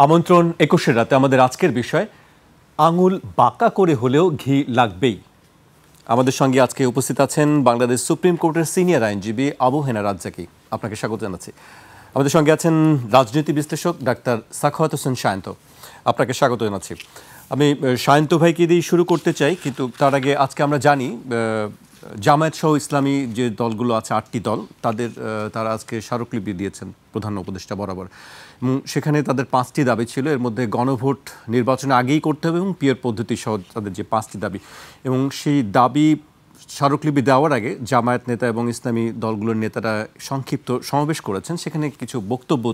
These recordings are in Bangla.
আমন্ত্রণ ২১-এর রাতে আমাদের আজকের বিষয় আঙুল বাঁকা করে হলেও ঘি লাগবেই। আমাদের সঙ্গে আজকে উপস্থিত আছেন বাংলাদেশ সুপ্রিম কোর্টের সিনিয়র আইনজীবী আবু হেনা রাজ্জাকি। আপনাকে স্বাগত জানাচ্ছি। আমাদের সঙ্গে আছেন রাজনীতি বিশ্লেষক ডাক্তার সাখাওয়াত হোসেন সায়ন্ত। আপনাকে স্বাগত জানাচ্ছি। আমি সায়ন্ত ভাইকে দিয়ে শুরু করতে চাই, কিন্তু তার আগে আজকে আমরা জানি জামায়াত সহ ইসলামী যে দলগুলো আছে 8টি দল, তারা আজকে স্মারকলিপি দিয়েছেন প্রধান উপদেষ্টা বরাবর, এবং সেখানে তাদের 5টি দাবি ছিল। এর মধ্যে গণভোট নির্বাচনে আগেই করতে হবে এবং পিয়ার পদ্ধতি সহ তাদের যে 5টি দাবি, এবং সেই দাবি স্মারকলিপি দেওয়ার আগে জামায়াত নেতা এবং ইসলামী দলগুলোর নেতারা সংক্ষিপ্ত সমাবেশ করেছেন। সেখানে কিছু বক্তব্য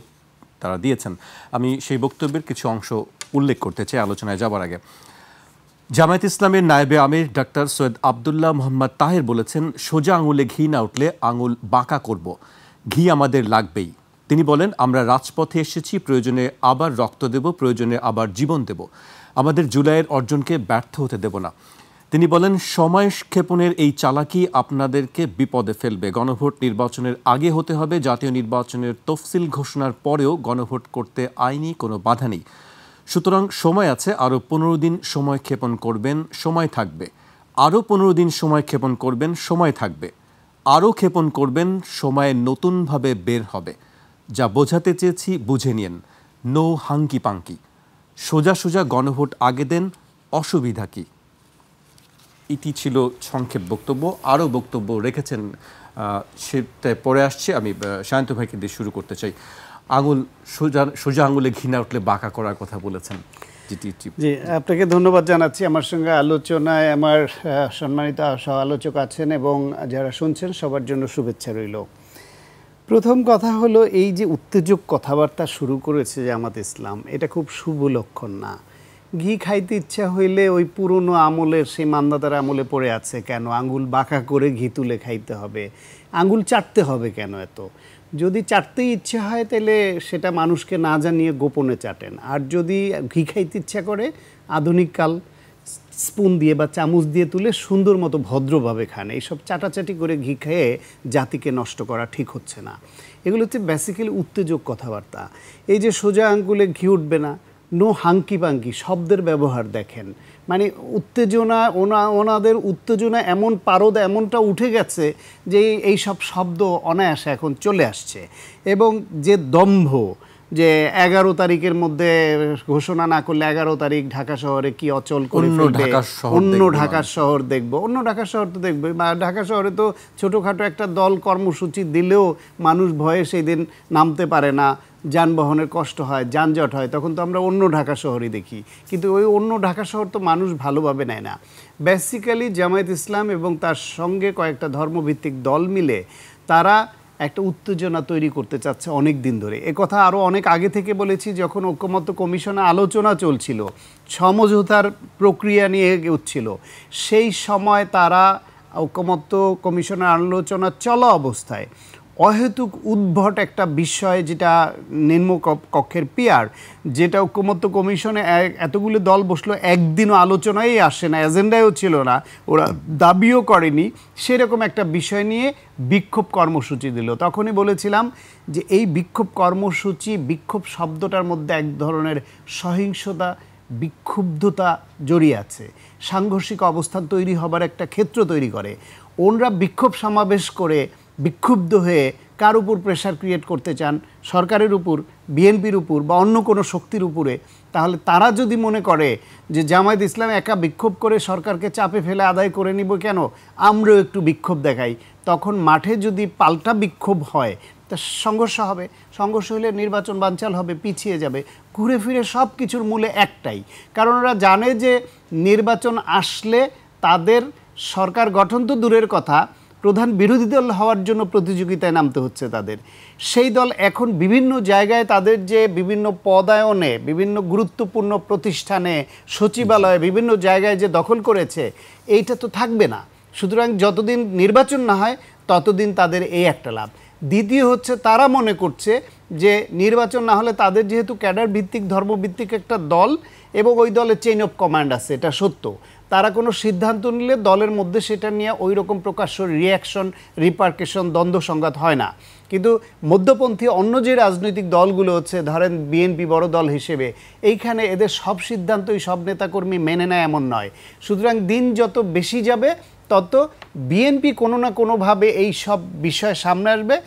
তারা দিয়েছেন। আমি সেই বক্তব্যের কিছু অংশ উল্লেখ করতে চাই আলোচনায় যাবার আগে। জামায়াত ইসলামের নায়েবে আমির ডাক্তার সৈয়দ আবদুল্লাহ মোহাম্মদ তাহের বলেছেন, সোজা আঙুলে ঘি না উঠলে আঙুল বাঁকা করব, ঘি আমাদের লাগবেই। তিনি বলেন, আমরা রাজপথে এসেছি, প্রয়োজনে আবার রক্ত দেব, প্রয়োজনে আবার জীবন দেব, আমাদের জুলাইয়ের অর্জনকে ব্যর্থ হতে দেব না। তিনি বলেন, সময় ক্ষেপণের এই চালাকি আপনাদেরকে বিপদে ফেলবে। গণভোট নির্বাচনের আগে হতে হবে, জাতীয় নির্বাচনের তফসিল ঘোষণার পরেও গণভোট করতে আইনি কোনো বাধা নেই। সুতরাং সময় আছে, আরও 15 দিন সময় ক্ষেপণ করবেন, সময় থাকবে। আরও 15 দিন সময় ক্ষেপণ করবেন, সময় থাকবে। আরও ক্ষেপণ করবেন, সময় নতুনভাবে বের হবে। যা বোঝাতে চেয়েছি বুঝে নিন, নো হাঙ্কি পাঙ্কি। সোজা সোজা গণভোট আগে দেন, অসুবিধা কি? এটি ছিল সংক্ষেপ বক্তব্য। আরও বক্তব্য রেখেছেন, সেটা পরে আসছে। আমি সায়ন্ত ভাইকে দিয়ে শুরু করতে চাই। আঙুল সোজা আঙুলে ঘি না উঠলে বাঁকা করার কথা বলেছেন। জি, আপনাকে ধন্যবাদ জানাচ্ছি। আমার সঙ্গে আলোচনায় আমার সম্মানিত সহ আলোচক আছেন এবং যারা শুনছেন সবার জন্য শুভেচ্ছা রইল। প্রথম কথা হলো, এই যে উত্তেজক কথাবার্তা শুরু করেছে জামাত ইসলাম, এটা খুব শুভ লক্ষণ না। ঘি খাইতে ইচ্ছা হইলে ওই পুরনো আমলের সেই মান্দাতার আমলে পড়ে আছে কেন? আঙুল বাঁকা করে ঘি তুলে খাইতে হবে, আঙুল চাটতে হবে কেন এত? যদি চাটতেই ইচ্ছে হয় তাহলে সেটা মানুষকে না জানিয়ে গোপনে চাটেন। আর যদি ঘি খাইতে ইচ্ছা করে আধুনিককাল স্পুন দিয়ে বা চামচ দিয়ে তুলে সুন্দর মতো ভদ্রভাবে খান। এইসব চাটাচাটি করে ঘি খেয়ে জাতিকে নষ্ট করা ঠিক হচ্ছে না। এগুলো হচ্ছে বেসিক্যালি উত্তেজক কথাবার্তা। এই যে সোজা আঙ্গুলে ঘি উঠবে না, নো হাঙ্কি পাঙ্কি শব্দের ব্যবহার দেখেন। মানে উত্তেজনা, ওনাদের উত্তেজনা এমন পারদ এমনটা উঠে গেছে যে এই সব শব্দ অনায়াসে এখন চলে আসছে। এবং যে দম্ভ, যে 11 তারিখের মধ্যে ঘোষণা না করলে 11 তারিখ ঢাকা শহরে কি অচল করে ফেলবে, অন্য ঢাকার শহর দেখবো, অন্য ঢাকার শহর তো দেখবে। ঢাকা শহরে তো ছোটোখাটো একটা দল কর্মসূচি দিলেও মানুষ ভয়ে সেই দিন নামতে পারে না, যানবাহনের কষ্ট হয়, যানজট হয়, তখন তো আমরা অন্য ঢাকা শহরই দেখি। কিন্তু ওই অন্য ঢাকা শহর তো মানুষ ভালোভাবে নেয় না। বেসিক্যালি জামায়াত ইসলাম এবং তার সঙ্গে কয়েকটা ধর্মভিত্তিক দল মিলে তারা একটা উত্তেজনা তৈরি করতে চাচ্ছে অনেক দিন ধরে। একথা আরও অনেক আগে থেকে বলেছি, যখন ঐকমত্য কমিশনে আলোচনা চলছিল, সমঝোতার প্রক্রিয়া নিয়ে উঠছিল, সেই সময় তারা ঐকমত্য কমিশনের আলোচনা চলা অবস্থায় অহেতুক উদ্ভট একটা বিষয়, যেটা নিম্ন কক্ষের পিয়ার, যেটা ঐকমত্য কমিশনে এতগুলো দল বসলো, একদিনও আলোচনায় আসে না, এজেন্ডায়ও ছিল না, ওরা দাবিও করেনি, সেরকম একটা বিষয় নিয়ে বিক্ষোভ কর্মসূচি দিল। তখনই বলেছিলাম যে এই বিক্ষোভ কর্মসূচি, বিক্ষোভ শব্দটার মধ্যে এক ধরনের সহিংসতা, বিক্ষুব্ধতা জড়িয়ে আছে, সাংঘর্ষিক অবস্থান তৈরি হবার একটা ক্ষেত্র তৈরি করে। ওনরা বিক্ষোভ সমাবেশ করে বিক্ষুব্ধ হয়ে কার উপর প্রেশার ক্রিয়েট করতে চান, সরকারের উপর, বিএনপির উপর বা অন্য কোনো শক্তির উপরে, তাহলে তারা যদি মনে করে যে জামায়াত ইসলাম একা বিক্ষোভ করে সরকারকে চাপে ফেলে আদায় করে নিব, কেন আমরাও একটু বিক্ষোভ দেখাই, তখন মাঠে যদি পাল্টা বিক্ষোভ হয় তা সংঘর্ষ হবে। সংঘর্ষ হলে নির্বাচন বানচাল হবে, পিছিয়ে যাবে। ঘুরে ফিরে সব কিছুর মূলে একটাই, কারণ ওরা জানে যে নির্বাচন আসলে তাদের সরকার গঠন তো দূরের কথা, প্রধান বিরোধী দল হওয়ার জন্য প্রতিযোগিতায় নামতে হচ্ছে তাদের। সেই দল এখন বিভিন্ন জায়গায় তাদের যে বিভিন্ন পদায়নে, বিভিন্ন গুরুত্বপূর্ণ প্রতিষ্ঠানে, সচিবালয়ে, বিভিন্ন জায়গায় যে দখল করেছে, এইটা তো থাকবে না। সুতরাং যতদিন নির্বাচন না হয় ততদিন তাদের এই একটা লাভ। দ্বিতীয় হচ্ছে, তারা মনে করছে যে নির্বাচন না হলে তাদের যেহেতু ক্যাডার ভিত্তিক, ধর্মভিত্তিক একটা দল এবং ওই দলের চেইন অফ কমান্ড আছে, এটা সত্য, তারা কোনো সিদ্ধান্ত নিলে দলের মধ্যে সেটা নিয়ে ওই রকম প্রকাশ্য রিয়াকশন, রিপার্কেশন, দ্বন্দ্ব সংঘাত হয় না। কিন্তু মধ্যপন্থী অন্য যে রাজনৈতিক দলগুলো হচ্ছে, ধরেন বিএনপি বড় দল হিসেবে, এইখানে এদের সব সিদ্ধান্তই সব নেতাকর্মী মেনে নেয় এমন নয়। সুতরাং দিন যত বেশি যাবে তত বিএনপি কোনো না কোনোভাবে এই সব বিষয় সামনে আসবে,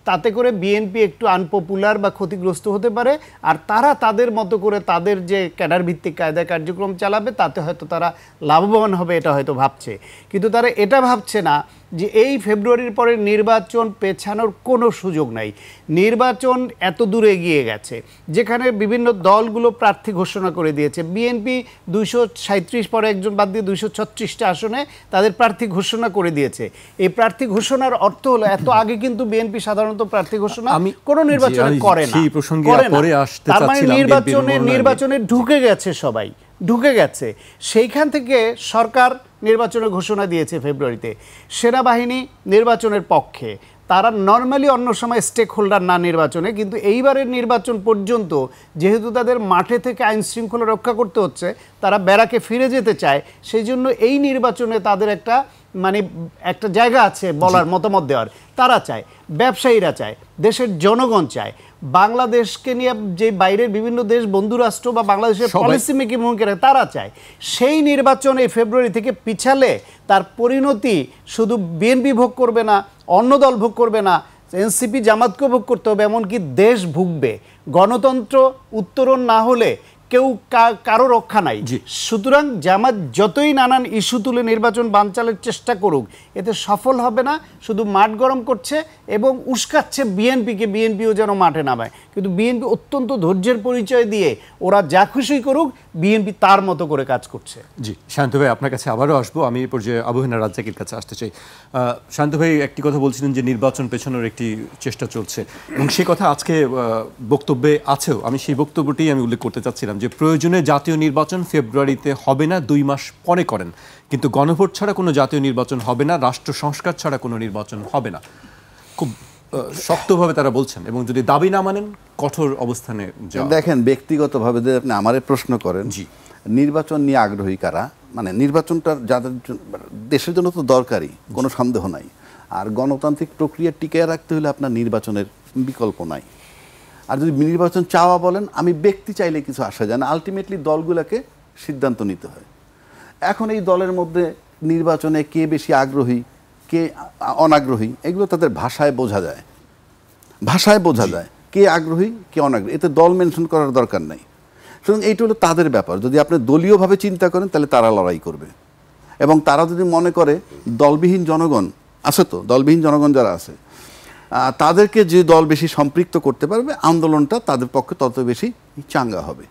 তাতে করে বিএনপি একটু আনপপুলার বা ক্ষতিগ্রস্ত হতে পারে। আর তারা তাদের মতো করে তাদের যে ক্যাডার ভিত্তিক কায়দায় কার্যক্রম চালাবে, তাতে হয়তো তারা লাভবান হবে, এটা হয়তো ভাবছে। কিন্তু তারা এটা ভাবছে না যে এই ফেব্রুয়ারির পরে নির্বাচন পেছানোর কোনো সুযোগ নাই। নির্বাচন এত দূরে এগিয়ে গেছে, যেখানে বিভিন্ন দলগুলো প্রার্থী ঘোষণা করে দিয়েছে। বিএনপি 237 পরে একজন বাদ দিয়ে 236টা আসনে তাদের প্রার্থী ঘোষণা করে দিয়েছে। এই প্রার্থী ঘোষণার অর্থ হলো, এত আগে কিন্তু বিএনপি সাধারণত প্রার্থী ঘোষণা কোনো নির্বাচনে করে না। তার মানে নির্বাচনে ঢুকে গেছে, সবাই ঢুকে গেছে। সেইখান থেকে সরকার নির্বাচনের ঘোষণা দিয়েছে ফেব্রুয়ারিতে। সেনাবাহিনী নির্বাচনের পক্ষে, তারা নর্মালি অন্য সময় স্টেক হোল্ডার না নির্বাচনে, কিন্তু এইবারের নির্বাচন পর্যন্ত যেহেতু তাদের মাঠে থেকে আইন শৃঙ্খলা রক্ষা করতে হচ্ছে, তারা ব্যারাকে ফিরে যেতে চায়। সেই জন্য এই নির্বাচনে তাদের একটা একটা জায়গা আছে বলার, মতামত দেওয়ার। তারা চায়, ব্যবসায়ীরা চায়, দেশের জনগণ চায়, বাংলাদেশকে নিয়ে যে বাইরের বিভিন্ন দেশ বন্ধুরাষ্ট্র বা বাংলাদেশের পলিসি মেকিং ভূমিকা তারা চায়। সেই নির্বাচন এই ফেব্রুয়ারি থেকে পিছালে তার পরিণতি শুধু বিএনপি ভোগ করবে না, অন্য দল ভোগ করবে না, এনসিপি জামাতকে ভোগ করতে হবে, এমনকি দেশ ভুগবে। গণতন্ত্র উত্তরণ না হলে কেউ কারো রক্ষা নাই। সুতরাং জামাত যতই নানান ইস্যু তুলে নির্বাচন বানচালের চেষ্টা করুক, এতে সফল হবে না, শুধু মাঠ গরম করছে এবং উস্কাচ্ছে বিএনপিকে, বিএনপিও যেন মাঠে নামায়। কিন্তু বিএনপি অত্যন্ত ধৈর্যের পরিচয় দিয়ে ওরা যা খুশি করুক, বিএনপি তার মতো করে কাজ করছে। জি, শান্ত ভাই আপনার কাছে আবারও আসবো। আমি এই পর্যায়ে আবু হেনা রাজ্জাকের কাছে আসতে চাই। শান্ত ভাই একটি কথা বলছিলেন যে নির্বাচন পেছানোর একটি চেষ্টা চলছে, এবং সেই কথা আজকে বক্তব্যে আছেও। আমি সেই বক্তব্যটি আমি উল্লেখ করতে চাচ্ছিলাম যে প্রয়োজনে জাতীয় নির্বাচন ফেব্রুয়ারিতে হবে না, 2 মাস পরে করেন, কিন্তু গণভোট ছাড়া কোনো জাতীয় নির্বাচন হবে না, রাষ্ট্র সংস্কার ছাড়া কোনো নির্বাচন হবে না। খুব শক্তভাবে তারা বলছেন, এবং যদি দাবি না মানেন কঠোর অবস্থানে যাওয়া। দেখেন, ব্যক্তিগতভাবে যদি আপনি আমারে প্রশ্ন করেন, নির্বাচন নিয়ে আগ্রহী কারা, মানে নির্বাচনটা যাদের দেশের জন্য তো দরকারি, কোনো সন্দেহ নাই। আর গণতান্ত্রিক প্রক্রিয়া টিকিয়ে রাখতে হলে আপনার নির্বাচনের বিকল্প নাই। আর যদি নির্বাচন চাওয়া বলেন, আমি ব্যক্তি চাইলে কিছু আসা যায় না, আলটিমেটলি দলগুলোকে সিদ্ধান্ত নিতে হয়। এখন এই দলের মধ্যে নির্বাচনে কে বেশি আগ্রহী, কে অনাগ্রহী, এগুলো তাদের ভাষায় বোঝা যায়, ভাষায় বোঝা যায় কে আগ্রহী কে অনাগ্রহী। এতে দল মেনশন করার দরকার নেই। সুতরাং এইটা হলো তাদের ব্যাপার। যদি আপনি দলীয়ভাবে চিন্তা করেন, তাহলে তারা লড়াই করবে। এবং তারা যদি মনে করে দলবিহীন জনগণ আছে, তো দলবিহীন জনগণ যারা আছে তাদেরকে যে দল বেশি সম্পৃক্ত করতে পারবে, আন্দোলনটা তাদের পক্ষে তত বেশি চাঙ্গা হবে।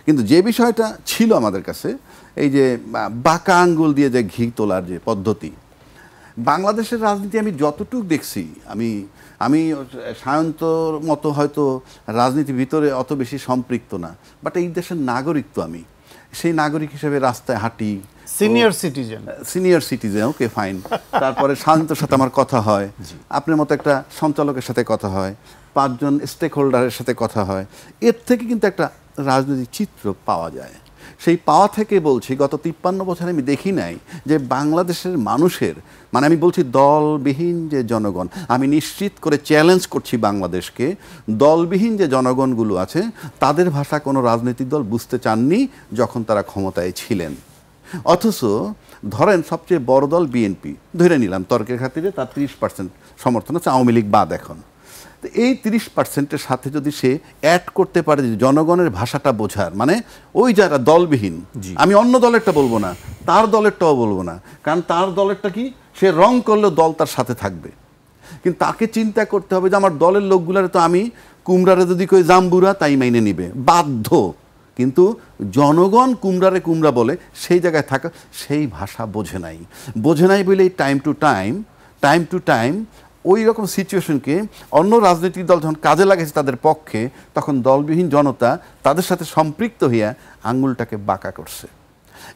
কিন্তু যে বিষয়টা ছিল আমাদের কাছে, এই যে বাঁকা আঙ্গুল দিয়ে যে ঘি তোলার যে পদ্ধতি, বাংলাদেশের রাজনীতি আমি যতটুকু দেখছি, আমি সায়ন্তর মতো হয়তো রাজনীতির ভিতরে অত বেশি সম্পৃক্ত না, বাট এই দেশের নাগরিক তো আমি, সেই নাগরিক হিসেবে রাস্তায় হাঁটি, সিনিয়র সিটিজেন, ওকে ফাইন। তারপরে শান্তর সাথে আমার কথা হয়, আপনার মতো একটা সঞ্চালকের সাথে কথা হয়, 5 জন স্টেক হোল্ডারের সাথে কথা হয়। এর থেকে কিন্তু একটা রাজনৈতিক চিত্র পাওয়া যায়। সেই পাওয়া থেকে বলছি, গত 53 বছরে আমি দেখি নাই যে বাংলাদেশের মানুষের, মানে আমি বলছি দলবিহীন যে জনগণ, আমি নিশ্চিত করে চ্যালেঞ্জ করছি বাংলাদেশকে, দলবিহীন যে জনগণগুলো আছে তাদের ভাষা কোনো রাজনৈতিক দল বুঝতে চাননি যখন তারা ক্ষমতায় ছিলেন। অথচ ধরেন সবচেয়ে বড় দল বিএনপি ধরে নিলাম তর্কের খাতিরে, তার 30% সমর্থন আছে, আওয়ামী লীগ বাদ। এখন তো এই 30%-এর সাথে যদি সে অ্যাড করতে পারে যে জনগণের ভাষাটা বোঝার, মানে ওই যারা দলবিহীন, আমি অন্য দলেরটা বলবো না, তার দলেরটাও বলবো না, কারণ তার দলেরটা কি, সে রং করলেও দল তার সাথে থাকবে। কিন্তু তাকে চিন্তা করতে হবে যে আমার দলের লোকগুলারে তো আমি কুমড়ারে যদি কই জাম্বুরা, তাই মাইনে নিবে, বাধ্য। কিন্তু জনগণ কুমড়ারে কুমড়া বলে, সেই জায়গায় থাকা, সেই ভাষা বোঝে নাই বলেই টাইম টু টাইম ওই রকম সিচুয়েশনকে অন্য রাজনৈতিক দল যখন কাজে লাগেছে তাদের পক্ষে, তখন দলবিহীন জনতা তাদের সাথে সম্পৃক্ত হইয়া আঙ্গুলটাকে বাঁকা করছে।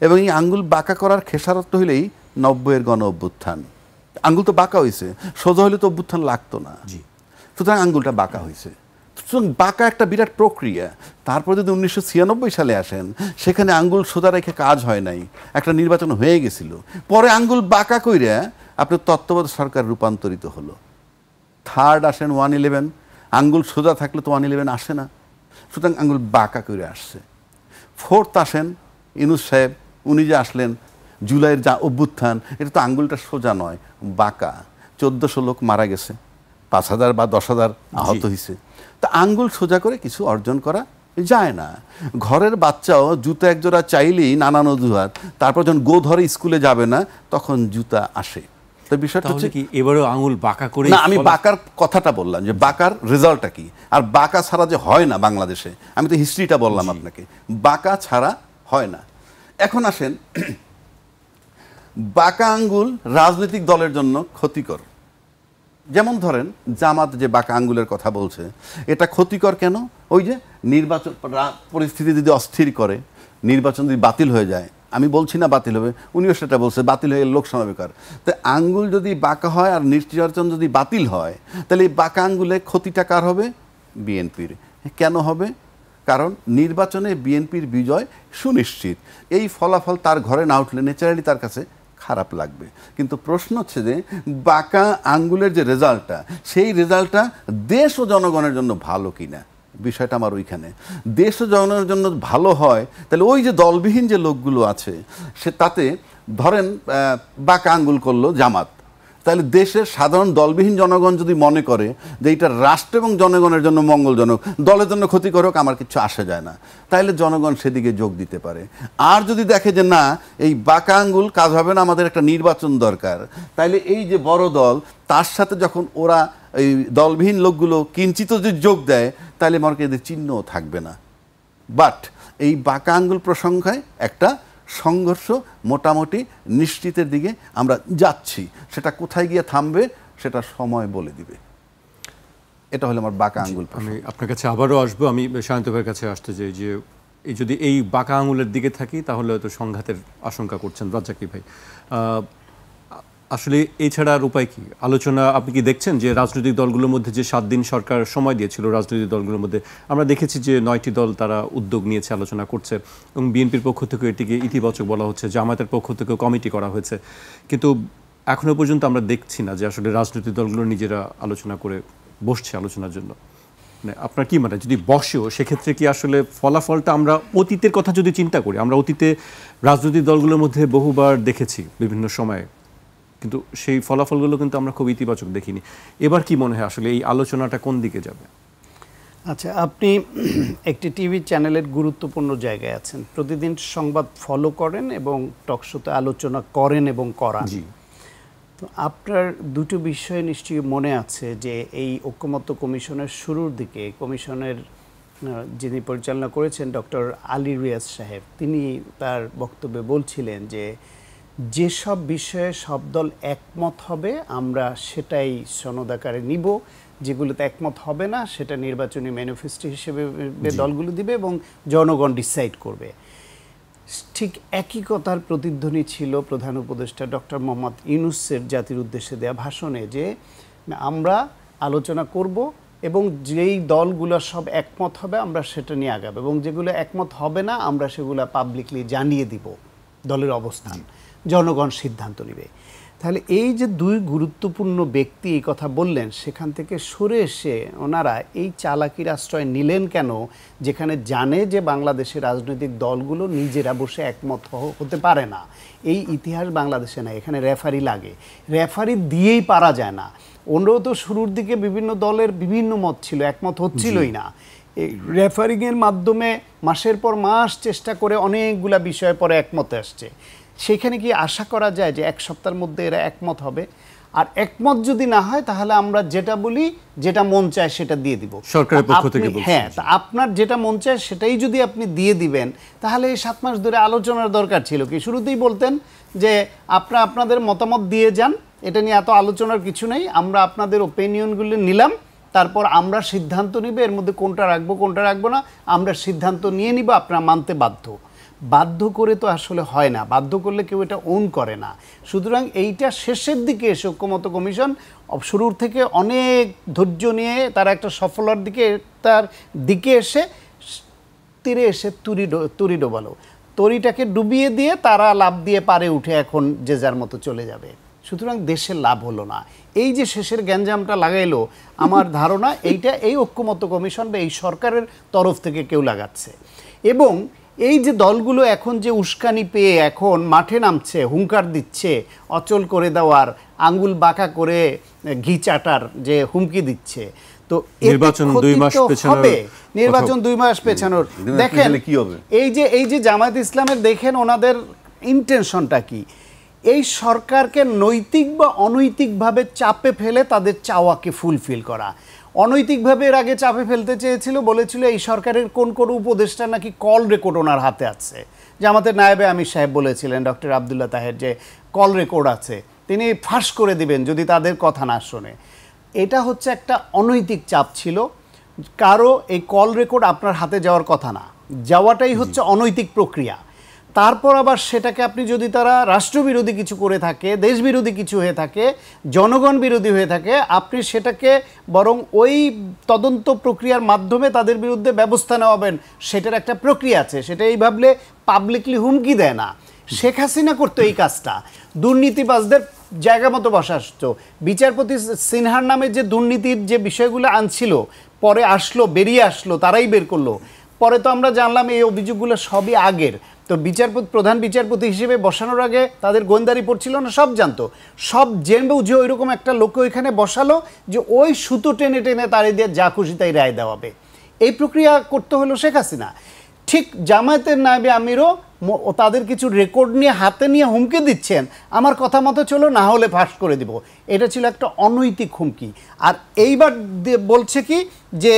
এবং এই আঙ্গুল বাঁকা করার খেসারত হইলেই 90-এর গণ অভ্যুত্থান। আঙ্গুল তো বাঁকা হয়েছে, সোজা হলে তো অভ্যুত্থান লাগতো না, সুতরাং আঙ্গুলটা বাঁকা হয়েছে। বাঁকা একটা বিরাট প্রক্রিয়া। তারপর যদি 1996 সালে আসেন, সেখানে আঙ্গুল সোজা রেখে কাজ হয় নাই, একটা নির্বাচন হয়ে গেছিল, পরে আঙ্গুল বাঁকা কইরা আপনার তত্ত্বাবধায়ক সরকার রূপান্তরিত হলো। থার্ড আসেন 111, আঙ্গুল সোজা থাকলে তো 111 আসে না, সুতরাং আঙ্গুল বাঁকা করে আসছে। ফোর্থ আসেন ইউনূস সাহেব, উনি যে আসলেন, জুলাইয়ের যা অভ্যুত্থান, এটা তো আঙ্গুলটা সোজা নয়, বাঁকা। 1400 লোক মারা গেছে, 5000 বা 10,000 আহত হয়েছে। তা আঙ্গুল সোজা করে কিছু অর্জন করা যায় না। ঘরের বাচ্চাও জুতা একজোড়া চাইলেই নানান অজুহাত, তারপর যখন ধরে স্কুলে যাবে না, তখন জুতা আসে। তো বিষয়টা হচ্ছে কি এবারেও আঙুল বাঁকা করে না, আমি বাঁকার কথাটা বললাম যে বাঁকার রেজাল্টটা কি, আর বাঁকা ছাড়া যে হয় না বাংলাদেশে, আমি তো হিস্ট্রিটা বললাম আপনাকে, বাঁকা ছাড়া হয় না। এখন আসেন, বাঁকা আঙ্গুল রাজনৈতিক দলের জন্য ক্ষতিকর। যেমন ধরেন জামাত যে বাঁকা আঙ্গুলের কথা বলছে, এটা ক্ষতিকর কেন? ওই যে নির্বাচন পরিস্থিতি যদি অস্থির করে, নির্বাচন যদি বাতিল হয়ে যায়, আমি বলছি না বাতিল হবে, উনিও সেটা বলছে, বাতিল হয়ে গেলে লোক সমাবেকার। তো আঙ্গুল যদি বাঁকা হয় আর নির্বাচন যদি বাতিল হয়, তাহলে এই বাঁকা আঙ্গুলে ক্ষতিটা কার হবে? বিএনপির। কেন হবে? কারণ নির্বাচনে বিএনপির বিজয় সুনিশ্চিত। এই ফলাফল তার ঘরে না উঠলে ন্যাচারালি তার কাছে খারাপ লাগবে। কিন্তু প্রশ্ন হচ্ছে যে বাঁকা আঙ্গুলের যে রেজাল্টটা, সেই রেজাল্টটা দেশ ও জনগণের জন্য ভালো কিনা, বিষয়টা আমার ওইখানে। দেশ ও জনগণের জন্য ভালো হয়, তাহলে ওই যে দলবিহীন যে লোকগুলো আছে, সে তাতে ধরেন বাঁকা আঙ্গুল করলো জামাত, তাহলে দেশের সাধারণ দলবিহীন জনগণ যদি মনে করে যে এটা রাষ্ট্র এবং জনগণের জন্য মঙ্গলজনক, দলের জন্য ক্ষতিকারক, আমার কিছু আসে যায় না, তাহলে জনগণ সেদিকে যোগ দিতে পারে। আর যদি দেখে যে না, এই বাঁকা আঙ্গুল কাজ হবে না, আমাদের একটা নির্বাচন দরকার, তাইলে এই যে বড় দল, তার সাথে যখন ওরা এই দলবিহীন লোকগুলো কিঞ্চিত যদি যোগ দেয়, তাহলে মনে করি এদের চিহ্নও থাকবে না। বাট এই বাঁকা আঙ্গুল প্রসঙ্গে একটা সংঘর্ষ মোটামুটি নিশ্চিতের দিকে আমরা যাচ্ছি। সেটা কোথায় গিয়ে থামবে সেটা সময় বলে দিবে। এটা হলো আমার বাঁকা আঙ্গুল। আমি আপনার কাছে আবারও আসবো। আমি সায়ন্ত ভাইয়ের কাছে আসতে চাই যে এই যদি এই বাঁকা আঙুলের দিকে থাকি, তাহলে হয়তো সংঘাতের আশঙ্কা করছেন রাজ্জাকি ভাই। আসলে এছাড়া আর উপায় কি? আলোচনা আপনি কি দেখছেন যে রাজনৈতিক দলগুলোর মধ্যে যে 7 দিন সরকার সময় দিয়েছিল, রাজনৈতিক দলগুলোর মধ্যে আমরা দেখেছি যে 9টি দল তারা উদ্যোগ নিয়েছে, আলোচনা করছে, এবং বিএনপির পক্ষ থেকে এটিকে ইতিবাচক বলা হচ্ছে, জামায়াতের পক্ষ থেকেও কমিটি করা হয়েছে, কিন্তু এখনো পর্যন্ত আমরা দেখছি না যে আসলে রাজনৈতিক দলগুলো নিজেরা আলোচনা করে বসছে আলোচনার জন্য। মানে আপনার কি মানে, যদি বসেও সেক্ষেত্রে কি আসলে ফলাফলটা, আমরা অতীতের কথা যদি চিন্তা করি, আমরা অতীতে রাজনৈতিক দলগুলোর মধ্যে বহুবার দেখেছি বিভিন্ন সময়ে, কিন্তু সেই ফলাফলগুলো কিন্তু আমরা খুব ইতিবাচক দেখিনি। এবার কি মনে হয় আসলে এই আলোচনাটা কোন দিকে যাবে? আচ্ছা, আপনি একটি টিভি চ্যানেলের গুরুত্বপূর্ণ জায়গায় আছেন, প্রতিদিন সংবাদ ফলো করেন এবং টকশোতে আলোচনা করেন এবং করান। জি। তো আপনার দুটো বিষয় নিশ্চয়ই মনে আছে যে এই ঐকমত্য কমিশনের শুরুর দিকে কমিশনের যিনি পরিচালনা করেছেন ডক্টর আলী রিয়াজ সাহেব, তিনি তার বক্তব্যে বলছিলেন যে যেসব বিষয়ে সব দল একমত হবে আমরা সেটাই সনদ আকারে নিব, যেগুলোতে একমত হবে না সেটা নির্বাচনী ম্যানিফেস্টো হিসেবে দলগুলো দিবে এবং জনগণ ডিসাইড করবে। ঠিক একই কথার প্রতিধ্বনি ছিল প্রধান উপদেষ্টা ডক্টর মোহাম্মদ ইউনূসের জাতির উদ্দেশ্যে দেয়া ভাষণে, যে আমরা আলোচনা করব এবং যেই দলগুলো সব একমত হবে আমরা সেটা নিয়ে আগাবো, এবং যেগুলো একমত হবে না আমরা সেগুলো পাবলিকলি জানিয়ে দিব দলের অবস্থান, জনগণ সিদ্ধান্ত নেবে। তাহলে এই যে দুই গুরুত্বপূর্ণ ব্যক্তি এই কথা বললেন, সেখান থেকে সরে এসে ওনারা এই চালাকির আশ্রয় নিলেন কেন, যেখানে জানে যে বাংলাদেশের রাজনৈতিক দলগুলো নিজেরা বসে একমত হতে পারে না। এই ইতিহাস বাংলাদেশে নাই, এখানে রেফারি লাগে, রেফারি দিয়েই পারা যায় না। ওনারাও তো শুরুর দিকে বিভিন্ন দলের বিভিন্ন মত ছিল, একমত হচ্ছিলই না। এই রেফারিংয়ের মাধ্যমে মাসের পর মাস চেষ্টা করে অনেকগুলা বিষয় পরে একমতে আসছে। সেখানে কি আশা করা যায় যে এক সপ্তাহের মধ্যে এরা একমত হবে? আর একমত যদি না হয় তাহলে আমরা যেটা বলি, যেটা মন চায় সেটা দিয়ে দিব সরকারের পক্ষ থেকে। হ্যাঁ, তা আপনার যেটা মন চায় সেটাই যদি আপনি দিয়ে দিবেন, তাহলে এই 7 মাস ধরে আলোচনার দরকার ছিল কি? শুরুতেই বলতেন যে আপনাদের মতামত দিয়ে যান, এটা নিয়ে এত আলোচনার কিছু নেই, আমরা আপনাদের ওপিনিয়নগুলো নিলাম, তারপর আমরা সিদ্ধান্ত নিব এর মধ্যে কোনটা রাখবো কোনটা রাখবো না, আমরা সিদ্ধান্ত নিয়ে নিব, আপনারা মানতে বাধ্য। বাধ্য করে তো আসলে হয় না, বাধ্য করলে কেউ এটা ওন করে না। সুতরাং এইটা শেষের দিকে এসে ঐক্যমত্য কমিশন শুরুর থেকে অনেক ধৈর্য নিয়ে তারা একটা সফলতার দিকে এসে তীরে এসে তুরি ডোবালো, তরিটাকে ডুবিয়ে দিয়ে তারা লাভ দিয়ে পারে উঠে এখন যে যার মতো চলে যাবে। সুতরাং দেশের লাভ হলো না। এই যে শেষের গ্যাঞ্জামটা লাগাইলো, আমার ধারণা এইটা এই ঐক্যমত্য কমিশন বা এই সরকারের তরফ থেকে কেউ লাগাচ্ছে। এবং এই যে দলগুলো এখন যে উস্কানি পেয়ে এখন মাঠে নামছে, হুঙ্কার দিচ্ছে অচল করে দেওয়ার, আঙ্গুল বাঁকা করে ঘি চাটার যে হুমকি দিচ্ছে, তো নির্বাচন 2 মাস পেছানোর, নির্বাচন 2 মাস পেছানোর, দেখেন এই যে জামায়াত ইসলামের দেখেন ওনাদের ইন্টেনশনটা কি, এই সরকারকে নৈতিক বা অনৈতিকভাবে চাপে ফেলে তাদের চাওয়াকে ফুলফিল করা। অনৈতিকভাবে এর আগে চাপে ফেলতে চেয়েছিল, বলেছিল এই সরকারের কোন কোন উপদেষ্টা নাকি কল রেকর্ড ওনার হাতে আছে, যে আমাদের নায়েবে আমির সাহেব বলেছিলেন ডক্টর আবদুল্লাহ তাহের যে কল রেকর্ড আছে, তিনি ফাঁস করে দিবেন যদি তাদের কথা না শোনে। এটা হচ্ছে একটা অনৈতিক চাপ ছিল, কারো এই কল রেকর্ড আপনার হাতে যাওয়ার কথা না, যাওয়াটাই হচ্ছে অনৈতিক প্রক্রিয়া। তারপর আবার সেটাকে আপনি যদি তারা রাষ্ট্রবিরোধী কিছু করে থাকে, দেশবিরোধী কিছু হয়ে থাকে, জনগণ বিরোধী হয়ে থাকে, আপনি সেটাকে বরং ওই তদন্ত প্রক্রিয়ার মাধ্যমে তাদের বিরুদ্ধে ব্যবস্থা নেওয়াবেন, সেটার একটা প্রক্রিয়া আছে। সেটা এই ভাবলে পাবলিকলি হুমকি দেয় না। শেখ হাসিনা করতো এই কাজটা, দুর্নীতিবাজদের জায়গা মতো বসা আসতো। বিচারপতি সিনহার নামে যে দুর্নীতির যে বিষয়গুলো আনছিল, পরে আসলো, বেরিয়ে আসলো, তারাই বের করলো। পরে তো আমরা জানলাম এই অভিযোগগুলো সবই আগের। তো প্রধান বিচারপতি হিসেবে বসানোর আগে তাদের গোয়েন্দা রিপোর্ট ছিল না, সব জানতো, সব জেনে বুঝে ওইরকম একটা লোককে ওইখানে বসালো যে ওই সুতো টেনে টেনে তারে দিয়ে যা খুশি তাই রায় দেওয়াবে। এই প্রক্রিয়া করতে হলো শেখ হাসিনা। ঠিক জামায়াতের নায়েবে আমিরও তাদের কিছু রেকর্ড নিয়ে হাতে নিয়ে হুমকি দিচ্ছেন, আমার কথা মতো চলো, না হলে ফাঁস করে দিব। এটা ছিল একটা অনৈতিক হুমকি। আর এইবার বলছে কি যে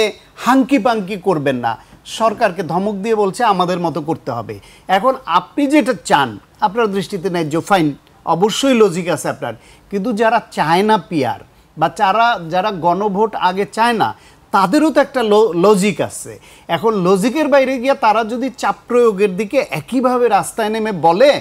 হাঙ্কি পাঙ্কি করবেন না, সরকারকে ধমক দিয়ে বলছে আমাদের মতো করতে হবে। এখন আপনি যেটা চান আপনার দৃষ্টিতে ন্যায্য, ফাইন, অবশ্যই লজিক আছে আপনার, কিন্তু যারা চায় না পিয়ার বা যারা গণভোট আগে চায় না, তাদেরও তো একটা লজিক আছে। এখন লজিকের বাইরে গিয়ে তারা যদি চাপ প্রয়োগের দিকে একইভাবে রাস্তায় নেমে বলে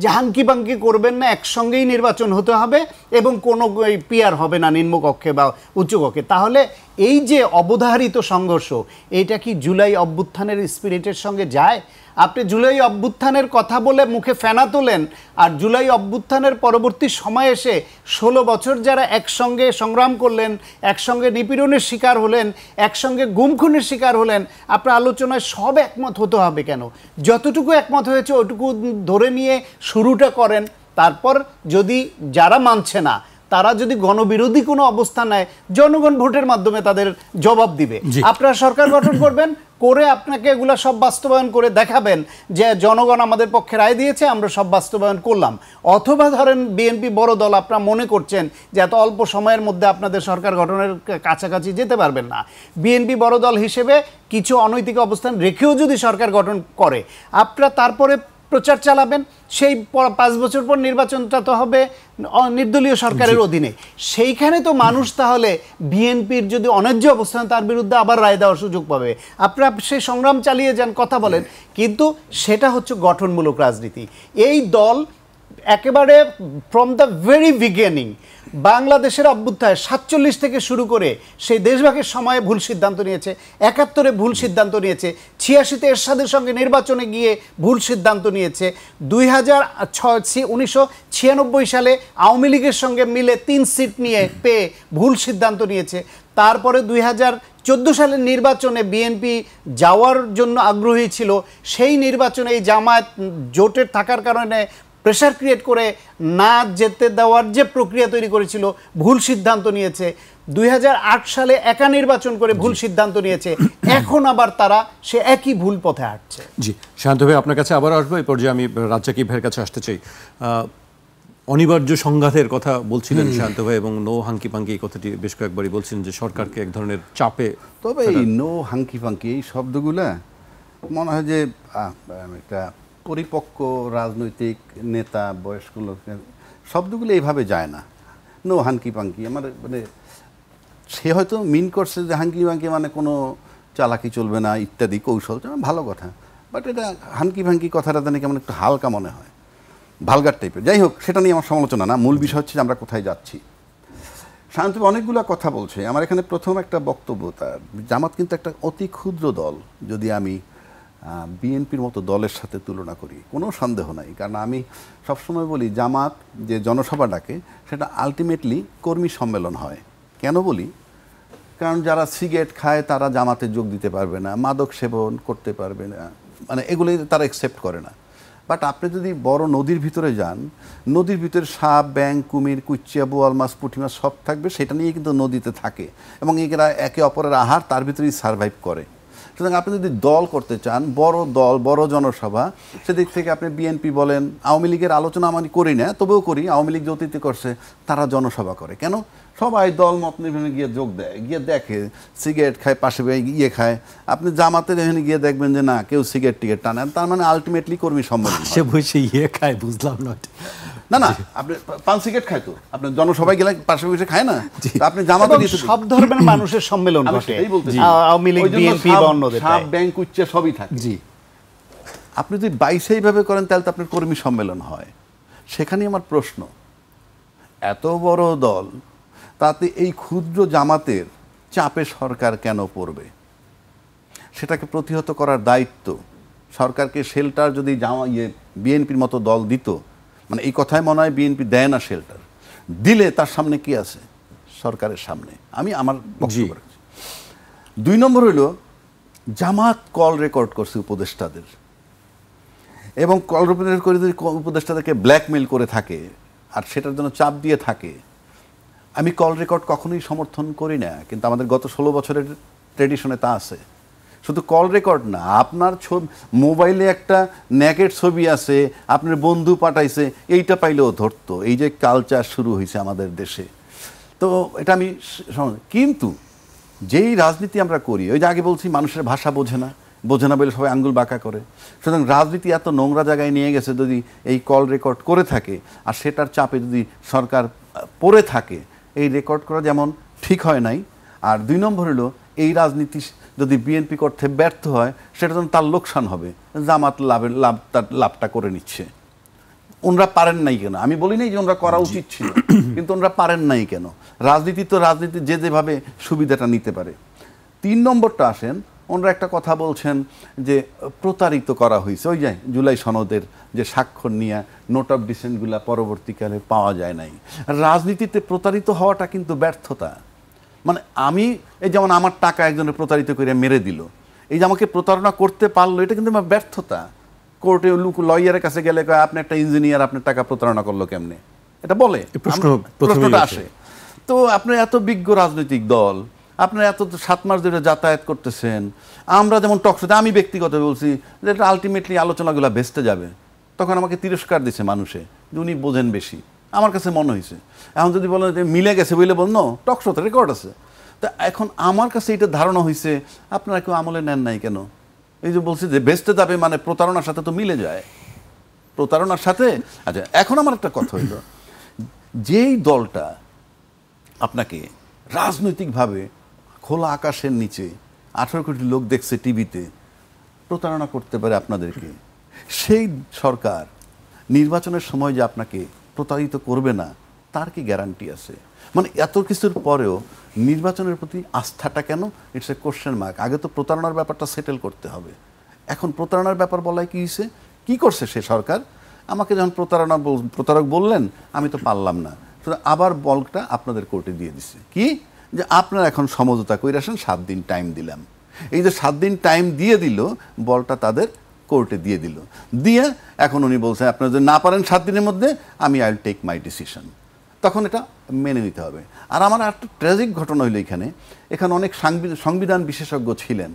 যে হাঙ্কি পাঙ্কি করবেন না, একসঙ্গেই নির্বাচন হতে হবে এবং কোনো পিয়ার হবে না নিম্নকক্ষে বা উচ্চকক্ষে, তাহলে এই যে অবধারিত সংঘর্ষ, এইটা কি জুলাই অভ্যুত্থানের স্পিরিটের সঙ্গে যায়? আপনি জুলাই অভ্যুত্থানের কথা বলে মুখে ফেনা তোলেন, আর জুলাই অভ্যুত্থানের পরবর্তী সময় এসে 16 বছর যারা একসঙ্গে সংগ্রাম করলেন, একসঙ্গে নিপীড়নের শিকার হলেন, একসঙ্গে গুমখুনের শিকার হলেন, আপনার আলোচনায় সব একমত হতে হবে কেন? যতটুকু একমত হয়েছে ওটুকু ধরে নিয়ে শুরুটা করেন। তারপর যদি যারা মানছে না তারা যদি গণবিরোধী কোনো অবস্থান নেয়, জনগণ ভোটের মাধ্যমে তাদের জবাব দিবে। আপনারা সরকার গঠন করবেন, করে আপনাকে এগুলা সব বাস্তবায়ন করে দেখাবেন যে জনগণ আমাদের পক্ষে রায় দিয়েছে, আমরা সব বাস্তবায়ন করলাম। অথবা ধরেন বিএনপি বড় দল, আপনারা মনে করছেন যে এত অল্প সময়ের মধ্যে আপনাদের সরকার গঠনের কাছাকাছি যেতে পারবেন না, বিএনপি বড় দল হিসেবে কিছু অনৈতিক অবস্থান রেখেও যদি সরকার গঠন করে, আপনারা তারপরে প্রচার চালাবেন। সেই 5 বছর পর নির্বাচনটা তো হবে নির্দলীয় সরকারের অধীনে। সেইখানে তো মানুষ তাহলে বিএনপির যদি অন্যায্য অবস্থান, তার বিরুদ্ধে আবার রায় দেওয়ার সুযোগ পাবে। আপনারা সেই সংগ্রাম চালিয়ে যান, কথা বলেন, কিন্তু সেটা হচ্ছে গঠনমূলক রাজনীতি। এই দল একেবারে ফ্রম দ্য ভেরি বিগিনিং বাংলাদেশের অভ্যুত্থায় 47 থেকে শুরু করে সেই দেশভাগের সময়ে ভুল সিদ্ধান্ত নিয়েছে, 71-এ ভুল সিদ্ধান্ত নিয়েছে, 86-তে এরশাদের সঙ্গে নির্বাচনে গিয়ে ভুল সিদ্ধান্ত নিয়েছে, 1996 সালে আওয়ামী লীগের সঙ্গে মিলে 3 সিট নিয়ে পেয়ে ভুল সিদ্ধান্ত নিয়েছে। তারপরে 2014 সালের নির্বাচনে বিএনপি যাওয়ার জন্য আগ্রহী ছিল, সেই নির্বাচনে এই জামায়াত জোটের থাকার কারণে প্রেশার ক্রিয়েট করে না যেতে দেওয়ার যে প্রক্রিয়া তৈরি করেছিল, ভুল সিদ্ধান্ত নিয়েছে। 2008 সালে একা নির্বাচন করে ভুল সিদ্ধান্ত নিয়েছে, এখন আবার তারা সে একই ভুল পথে হাঁটছে। জি, শান্ত ভাই আপনার কাছে আবার আসবো। এই পর্যায়ে আমি রাজ্জাকি ভাইয়ের কাছে আসতে চাই। অনিবার্য সংঘাতের কথা বলছিলেন শান্ত ভাই, এবং নো হাঙ্কি পাঙ্কি এই কথাটি বেশ কয়েকবারই বলছেন যে সরকারকে এক ধরনের চাপে। তবে এই নো হাঙ্কি পাঙ্কি এই শব্দগুলা মনে হয় যে একটা পরিপক্ক রাজনৈতিক নেতা, বয়স্ক লোকের শব্দগুলো এইভাবে যায় না। নো হাঙ্কি পাঙ্কি আমার মানে সে হয়তো মিন করছে যে হাঙ্কি পাঙ্কি মানে কোনো চালাকি চলবে না ইত্যাদি কৌশল, ভালো কথা, বাট এটা হানকি ভাঙ্কি কথাটা জানি কেমন একটু হালকা মনে হয়, ভালগার টাইপের। যাই হোক, সেটা নিয়ে আমার সমালোচনা না, মূল বিষয় হচ্ছে যে আমরা কোথায় যাচ্ছি। শান্তী অনেকগুলো কথা বলছে, আমার এখানে প্রথম একটা বক্তব্য তার, জামাত কিন্তু একটা অতি ক্ষুদ্র দল যদি আমি বিএনপির মতো দলের সাথে তুলনা করি, কোনো সন্দেহ নাই। কারণ আমি সবসময় বলি জামাত যে জনসভা ডাকে সেটা আলটিমেটলি কর্মী সম্মেলন হয়। কেন বলি? কারণ যারা সিগারেট খায় তারা জামাতে যোগ দিতে পারবে না, মাদক সেবন করতে পারবে না, মানে এগুলি তারা অ্যাকসেপ্ট করে না। বাট আপনি যদি বড় নদীর ভিতরে যান, নদীর ভিতরে সাপ, ব্যাঙ, কুমির, কুচিয়া, বোয়াল মাছ, পুঁটি মাছ সব থাকবে, সেটা নিয়ে কিন্তু নদীতে থাকে এবং এরা একে অপরের আহার, তার ভিতরেই সার্ভাইভ করে। সুতরাং আপনি যদি দল করতে চান, বড় দল, বড় জনসভা, সেদিক থেকে আপনি বিএনপি বলেন, আওয়ামী লীগের আলোচনা আমি করি না, তবেও করি, আওয়ামী লীগ যে অতীতে করছে তারা জনসভা করে কেন? সবাই দল মত নির্বাচনে গিয়ে যোগ দেয়, গিয়ে দেখে, সিগারেট খায়, পাশে ইয়ে খায়। আপনি জামাতের এখানে গিয়ে দেখবেন যে না, কেউ সিগারেট টিকেট টানে, তার মানে আলটিমেটলি কর্মী সম্মেলন সে বসে ইয়ে খায়, বুঝলাম না। না না, আপনি পান সিগারেট খায় তো, আপনি জনসভায় গেলে পাশে বসে খায় না, আপনি জামাতে সব ধর্মের মানুষের সম্মেলন ঘটে, আওয়ামী লীগ, বিএনপি বা অন্যদের, সাপ, ব্যাংক, উচ্চ সবই থাকে। জি, আপনি যদি বাইশে এইভাবে করেন তাহলে তো আপনার কর্মী সম্মেলন হয়। সেখানেই আমার প্রশ্ন, এত বড় দল, তাতে এই ক্ষুদ্র জামাতের চাপে সরকার কেন পড়বে? সেটাকে প্রতিহত করার দায়িত্ব সরকারকে। শেল্টার যদি বিএনপির মতো দল দিত, মানে এই কথায় মনে হয় বিএনপি দেয় না শেল্টার, দিলে তার সামনে কি আছে? সরকারের সামনে। আমি আমার বক্তব্য রাখছি। 2 নম্বর হইল, জামাত কল রেকর্ড করছে উপদেষ্টাদের, এবং কল রেকর্ড করে যদি উপদেষ্টাদেরকে ব্ল্যাকমেইল করে থাকে আর সেটার জন্য চাপ দিয়ে থাকে, আমি কল রেকর্ড কখনোই সমর্থন করি না, কিন্তু আমাদের গত 16 বছরের ট্রেডিশনে তা আছে। শুধু কল রেকর্ড না, আপনার ছবি, মোবাইলে একটা নেকেট ছবি আছে, আপনার বন্ধু পাঠাইছে, এইটা পাইলেও ধরতো। এই যে কালচার শুরু হয়েছে আমাদের দেশে, তো এটা আমি কিন্তু যেই রাজনীতি আমরা করি, ওই যে আগে বলছি মানুষের ভাষা বোঝে না বলে সবাই আঙ্গুল বাঁকা করে। সুতরাং রাজনীতি এত নোংরা জায়গায় নিয়ে গেছে, যদি এই কল রেকর্ড করে থাকে আর সেটার চাপে যদি সরকার পড়ে থাকে, এই রেকর্ড করা যেমন ঠিক হয় নাই। আর 2 নম্বর হলো, এই রাজনীতি যদি বিএনপি করতে ব্যর্থ হয়, সেটা যেন তার লোকসান হবে, জামাত লাভটা করে নিচ্ছে। ওনরা পারেন নাই কেন? আমি বলি নাই যে ওনরা করা উচিত ছিল, কিন্তু ওনরা পারেন নাই কেন? রাজনীতি তো রাজনীতি, যে যেভাবে সুবিধাটা নিতে পারে। 3 নম্বরটা আসেন, ওনরা একটা কথা বলছেন যে প্রতারিত করা হয়েছে, ওই যে জুলাই সনদের যে স্বাক্ষর নিয়ে নোট অফ ডিসেন্টগুলা পরবর্তীকালে পাওয়া যায় নাই। রাজনীতিতে প্রতারিত হওয়াটা কিন্তু ব্যর্থতা। মানে আমি, এই যেমন আমার টাকা একজনের প্রতারিত করে মেরে দিল, এই যে আমাকে প্রতারণা করতে পারলো, এটা কিন্তু আমার ব্যর্থতা। কোর্টে লয়ারের কাছে গেলে আপনি একটা ইঞ্জিনিয়ার, আপনার টাকা প্রতারণা করলো কেমনে, এটা বলে, প্রশ্নটা আসে। তো আপনার এত বিজ্ঞ রাজনৈতিক দল, আপনার এত 7 মাস ধরে যাতায়াত করতেছেন, আমরা যেমন টকশোতে, আমি ব্যক্তিগত বলছি যে এটা আলটিমেটলি আলোচনাগুলো ভেস্তে যাবে, তখন আমাকে তিরস্কার দিছে মানুষে যে উনি বোঝেন বেশি, আমার কাছে মনে হয়েছে। এখন যদি বলেন যে মিলে গেছে বলে বলল, টকশোতে রেকর্ড আছে, তা এখন আমার কাছে এটা ধারণা হয়েছে আপনারা কেউ আমলে নেন নাই কেন? এই যে বলছি যে ভেস্তে যাবে, মানে প্রতারণার সাথে তো মিলে যায়, প্রতারণার সাথে। আচ্ছা, এখন আমার একটা কথা হইল, যেই দলটা আপনাকে রাজনৈতিকভাবে খোলা আকাশের নিচে 18 কোটি লোক দেখছে টিভিতে, প্রতারণা করতে পারে আপনাদেরকে, সেই সরকার নির্বাচনের সময় যে আপনাকে প্রতারিত করবে না, তার কি গ্যারান্টি আছে? মানে এত কিছুর পরেও নির্বাচনের প্রতি আস্থাটা কেন? It's a question mark. আগে তো প্রতারণার ব্যাপারটা সেটেল করতে হবে। এখন প্রতারণার ব্যাপার বলায় কি হয়েছে? কী করছে সে সরকার? আমাকে যখন প্রতারক বললেন, আমি তো পারলাম না, আবার বলটা আপনাদের কোর্টে দিয়ে দিছে। কি? যে আপনারা এখন সমঝোতা করে আসেন, 7 দিন টাইম দিলাম। এই যে 7 দিন টাইম দিয়ে দিল, বলটা তাদের কোর্টে দিয়ে দিল। দিয়ে এখন উনি বলছেন আপনারা যদি না পারেন 7 দিনের মধ্যে, আমি I will take my decision. তখন এটা মেনে নিতে হবে। আর আমার একটা ট্র্যাজিক ঘটনা হইলো, এখানে অনেক সংবিধান বিশেষজ্ঞ ছিলেন,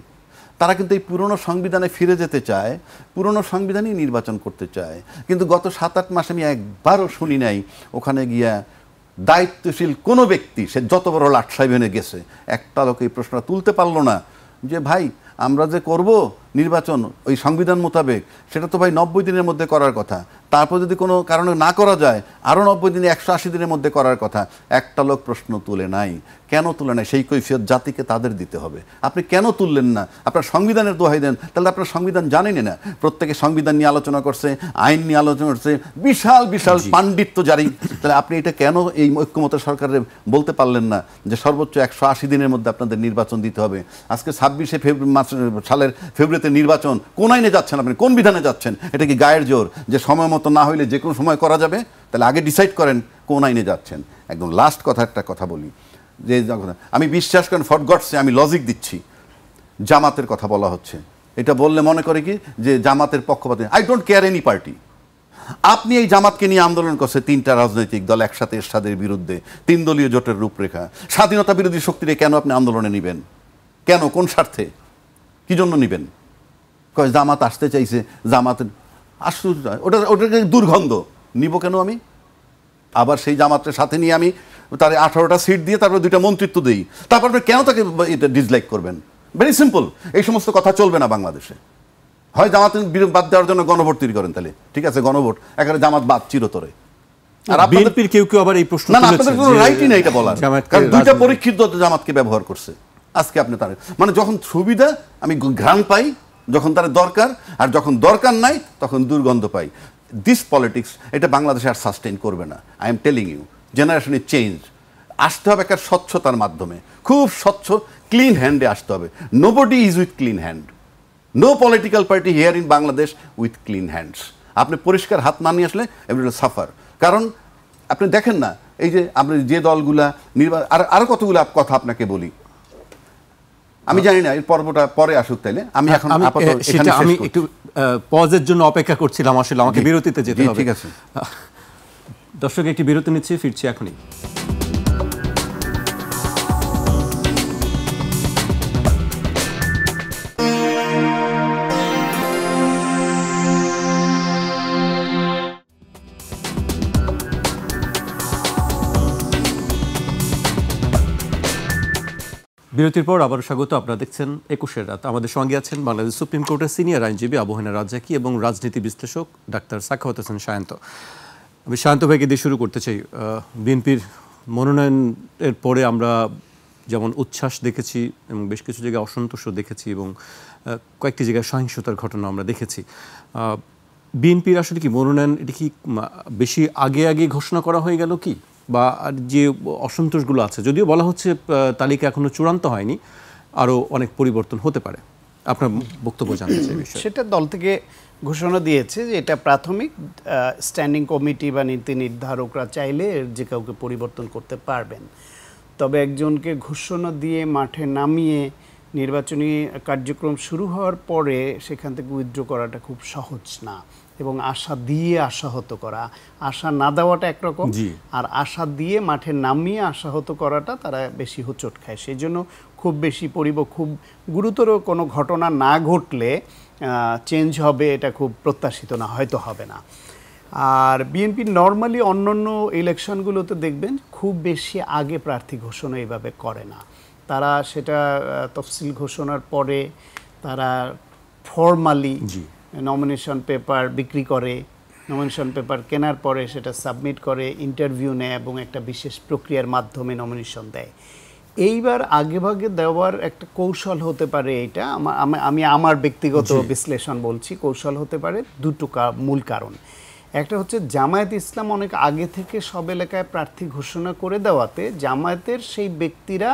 তারা কিন্তু এই পুরনো সংবিধানে ফিরে যেতে চায়, পুরনো সংবিধানই নির্বাচন করতে চায়। কিন্তু গত 7-8 মাস আমি একবারও শুনি নাই ওখানে গিয়া দায়িত্বশীল কোনো ব্যক্তি, সে যত বড় লাট সাহেব এনে গেছে, একটা লোক এই প্রশ্নটা তুলতে পারলো না যে ভাই আমরা যে করব নির্বাচন ওই সংবিধান মোতাবেক, সেটা তো ভাই 90 দিনের মধ্যে করার কথা। তারপর যদি কোনো কারণে না করা যায় আরও 90 দিনে 180 দিনের মধ্যে করার কথা। একটা লোক প্রশ্ন তুলে নাই, কেন তুলে নাই? সেই কৈফিয়ত জাতিকে তাদের দিতে হবে। আপনি কেন তুললেন না? আপনার সংবিধানের দোহাই দেন, তাহলে আপনার সংবিধান জানেনই না। প্রত্যেকে সংবিধান নিয়ে আলোচনা করছে, আইন নিয়ে আলোচনা করছে, বিশাল বিশাল পাণ্ডিত্য জারি। তাহলে আপনি এটা কেন এই ঐক্যমত সরকারের বলতে পারলেন না যে সর্বোচ্চ 180 দিনের মধ্যে আপনাদের নির্বাচন দিতে হবে? আজকে 26শে সালের ফেব্রুয়ারিতে নির্বাচন, কোন আইনে যাচ্ছেন আপনি? কোন বিধানে যাচ্ছেন? এটা কি গায়ের জোর যে সময় মতো না হইলে যে কোনো সময় করা যাবে? তাহলে আগে ডিসাইড করেন কোন আইনে যাচ্ছেন। একদম লাস্ট কথা, একটা কথা বলি, যে আমি বিশ্বাস করেন ফর গডসে আমি লজিক দিচ্ছি, জামাতের কথা বলা হচ্ছে, এটা বললে মনে করে কি যে জামাতের পক্ষপাত। I don't care any party. আপনি এই জামাতকে নিয়ে আন্দোলন করছে 3টা রাজনৈতিক দল একসাথে এরশাদের বিরুদ্ধে, 3 দলীয় জোটের রূপরেখা। স্বাধীনতা বিরোধী শক্তিরে কেন আপনি আন্দোলনে নেবেন? কেন, কোন স্বার্থে, কি জন্য নেবেন? কয় জামাত আসতে চাইছে, জামাতের আসলে ওটাকে দুর্গন্ধ নিব কেন আমি? আবার সেই জামাতের সাথে নিয়ে আমি তার 18টা সিট দিয়ে তারপর 2টা মন্ত্রিত্ব দিই, তারপর আপনি কেন তাকে এটা ডিসলাইক করবেন? Very simple. এই সমস্ত কথা চলবে না বাংলাদেশে। হয় জামাতের বাদ দেওয়ার জন্য গণভোট তৈরি করেন, তাহলে ঠিক আছে, গণভোট একেবারে জামাত বাদ চিরতরে। আর বিএনপির কেউ কেউ আবার এই প্রশ্ন না, আপনাদের কোনো রাইটই নেই এটা বলার, কারণ 2টা পরীক্ষিত জামাতকে ব্যবহার করছে। আজকে আপনি তার মানে যখন সুবিধা আমি ঘ্রাণ পাই, যখন তার দরকার, আর যখন দরকার নাই তখন দুর্গন্ধ পাই। দিস পলিটিক্স এটা বাংলাদেশে আর সাস্টেইন করবে না। আই এম টেলিং ইউ, জেনারেশনে চেঞ্জ আসতে হবে একটা স্বচ্ছতার মাধ্যমে, খুব স্বচ্ছ ক্লিন হ্যান্ডে আসতে হবে। Nobody is with clean hand, no political party here in Bangladesh with clean hands. আপনি পরিষ্কার হাত না নিয়ে আসলে এভরিবডি সাফার। কারণ আপনি দেখেন না, এই যে আপনি যে দলগুলা আরো কতগুলো কথা আপনাকে বলি, আমি জানি না এই পর্বটা পরে আসুক, তাইলে আমি এখন আপাতত সেটা আমি একটু পজের জন্য অপেক্ষা করছিলাম, আসলে আমাকে বিরতিতে যেতে হবে। ঠিক আছে দর্শক, একটি বিরতি নিচ্ছি, ফিরছি এখনই। বিরতির পর আবারও স্বাগত। আপনারা দেখছেন 21 রাত। আমাদের সঙ্গে আছেন বাংলাদেশ সুপ্রিম কোর্টের সিনিয়র আইনজীবী আবু হেনা রাজ্জাকী এবং রাজনীতি বিশ্লেষক ডাক্তার সাখাওয়াত হোসেন সায়ন্ত। আমি সায়ন্ত ভাইকে দিয়ে শুরু করতে চাই। বিএনপির মনোনয়নের পরে আমরা যেমন উচ্ছ্বাস দেখেছি এবং বেশ কিছু জায়গায় অসন্তোষও দেখেছি এবং কয়েকটি জায়গায় সহিংসতার ঘটনা আমরা দেখেছি। বিএনপির আসলে কি মনোনয়ন, এটি কি বেশি আগে ঘোষণা করা হয়ে গেল কি, বা যে অসন্তোষগুলো আছে, যদিও বলা হচ্ছে তালিকা এখনো চূড়ান্ত হয়নি, আরও অনেক পরিবর্তন হতে পারে? আপনার বক্তব্য জানতে চাই বিষয়ে। সেটা দল থেকে ঘোষণা দিয়েছে যে এটা প্রাথমিক, স্ট্যান্ডিং কমিটি বা নীতি নির্ধারকরা চাইলে যে কাউকে পরিবর্তন করতে পারবেন। তবে একজনকে ঘোষণা দিয়ে মাঠে নামিয়ে নির্বাচনী কার্যক্রম শুরু হওয়ার পরে সেখান থেকে উইথড্র করাটা খুব সহজ না, এবং আশা দিয়ে আশাহত করা, আশা না দেওয়াটা একরকম, আর আশা দিয়ে মাঠে নামিয়ে আশাহত করাটা তারা বেশি হোঁচট খায়। সেই জন্য খুব বেশি খুব গুরুতর কোনো ঘটনা না ঘটলে চেঞ্জ হবে এটা খুব প্রত্যাশিত না, হয়তো হবে না। আর বিএনপি নর্মালি অন্যান্য ইলেকশনগুলোতে দেখবেন খুব বেশি আগে প্রার্থী ঘোষণা এইভাবে করে না। তারা সেটা তফসিল ঘোষণার পরে তারা ফর্মালি নমিনেশন পেপার বিক্রি করে, নমিনেশন পেপার কেনার পরে সেটা সাবমিট করে, ইন্টারভিউ নেয় এবং একটা বিশেষ প্রক্রিয়ার মাধ্যমে নমিনেশন দেয়। এইবার আগেভাগে দেওয়ার একটা কৌশল হতে পারে এটা, আমি আমার ব্যক্তিগত বিশ্লেষণ বলছি, কৌশল হতে পারে দুটো মূল কারণ। একটা হচ্ছে জামায়াত ইসলাম অনেক আগে থেকে সব এলাকায় প্রার্থী ঘোষণা করে দেওয়াতে জামায়াতের সেই ব্যক্তিরা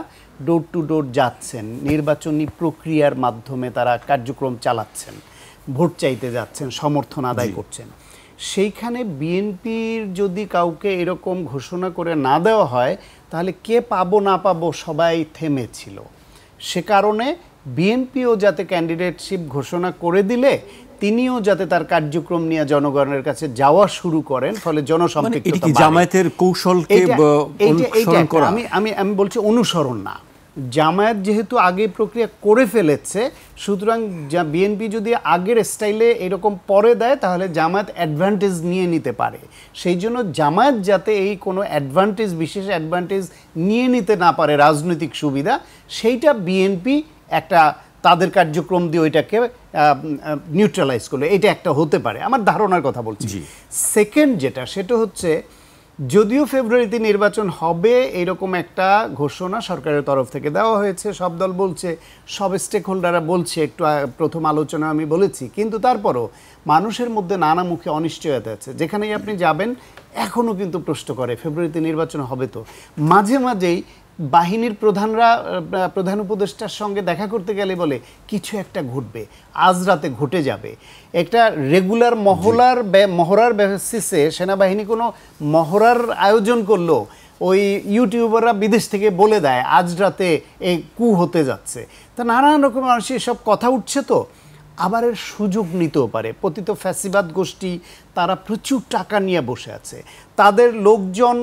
ডোর টু ডোর যাচ্ছেন, নির্বাচনী প্রক্রিয়ার মাধ্যমে তারা কার্যক্রম চালাচ্ছেন, ভোট চাইতে যাচ্ছেন, সমর্থন আদায় করছেন। সেইখানে বিএনপির যদি কাউকে এরকম ঘোষণা করে না দেওয়া হয় তাহলে কে পাবো না পাবো সবাই থেমেছিল। সে কারণে বিএনপিও যাতে ক্যান্ডিডেটশিপ ঘোষণা করে দিলে তিনিও যাতে তার কার্যক্রম নিয়ে জনগণের কাছে যাওয়া শুরু করেন, ফলে জনসম্পৃক্ততা বাড়ে। জামায়াতের কৌশলকে অনুসরণ করা, আমি বলছি অনুসরণ না। জামায়াত যেহেতু আগে প্রক্রিয়া করে ফেলেছে, সুতরাং বিএনপি যদি আগের স্টাইলে এরকম পরে দেয় তাহলে জামায়াত অ্যাডভান্টেজ নিয়ে নিতে পারে। সেই জন্য জামায়াত যাতে এই কোনো অ্যাডভান্টেজ, বিশেষ অ্যাডভান্টেজ নিয়ে নিতে না পারে, রাজনৈতিক সুবিধা, সেইটা বিএনপি একটা তাদের কার্যক্রম দিয়ে ওইটাকে নিউট্রালাইজ করলো, এটা একটা হতে পারে, আমার ধারণার কথা বলছি। সেকেন্ড যেটা, সেটা হচ্ছে যদিও ফেব্রুয়ারিতে নির্বাচন হবে এরকম একটা ঘোষণা সরকারের তরফ থেকে দেওয়া হয়েছে, সব দল বলছে, সব স্টেক হোল্ডাররা বলছে, একটু প্রথম আলোচনা আমি বলেছি, কিন্তু তারপরও মানুষের মধ্যে নানামুখী অনিশ্চয়তা আছে। যেখানেই আপনি যাবেন এখনও কিন্তু প্রশ্ন করে ফেব্রুয়ারিতে নির্বাচন হবে তো। মাঝে মাঝেই বাহিনীর প্রধানরা প্রধান উপদেষ্টার সঙ্গে দেখা করতে গেলে বলে কিছু একটা ঘটবে, আজ রাতে ঘটে যাবে। একটা রেগুলার মহড়ার বেসিসে সেনাবাহিনী কোনো মহড়ার আয়োজন করলো, ওই ইউটিউবাররা বিদেশ থেকে বলে দেয় আজ রাতে এই কু হতে যাচ্ছে। তা নানান রকম মানুষ এসব কথা উঠছে, তো আবার এর সুযোগ নিতেও পারে। পতিত ফ্যাসিবাদ গোষ্ঠী তারা প্রচুর টাকা নিয়ে বসে আছে, তাদের লোকজন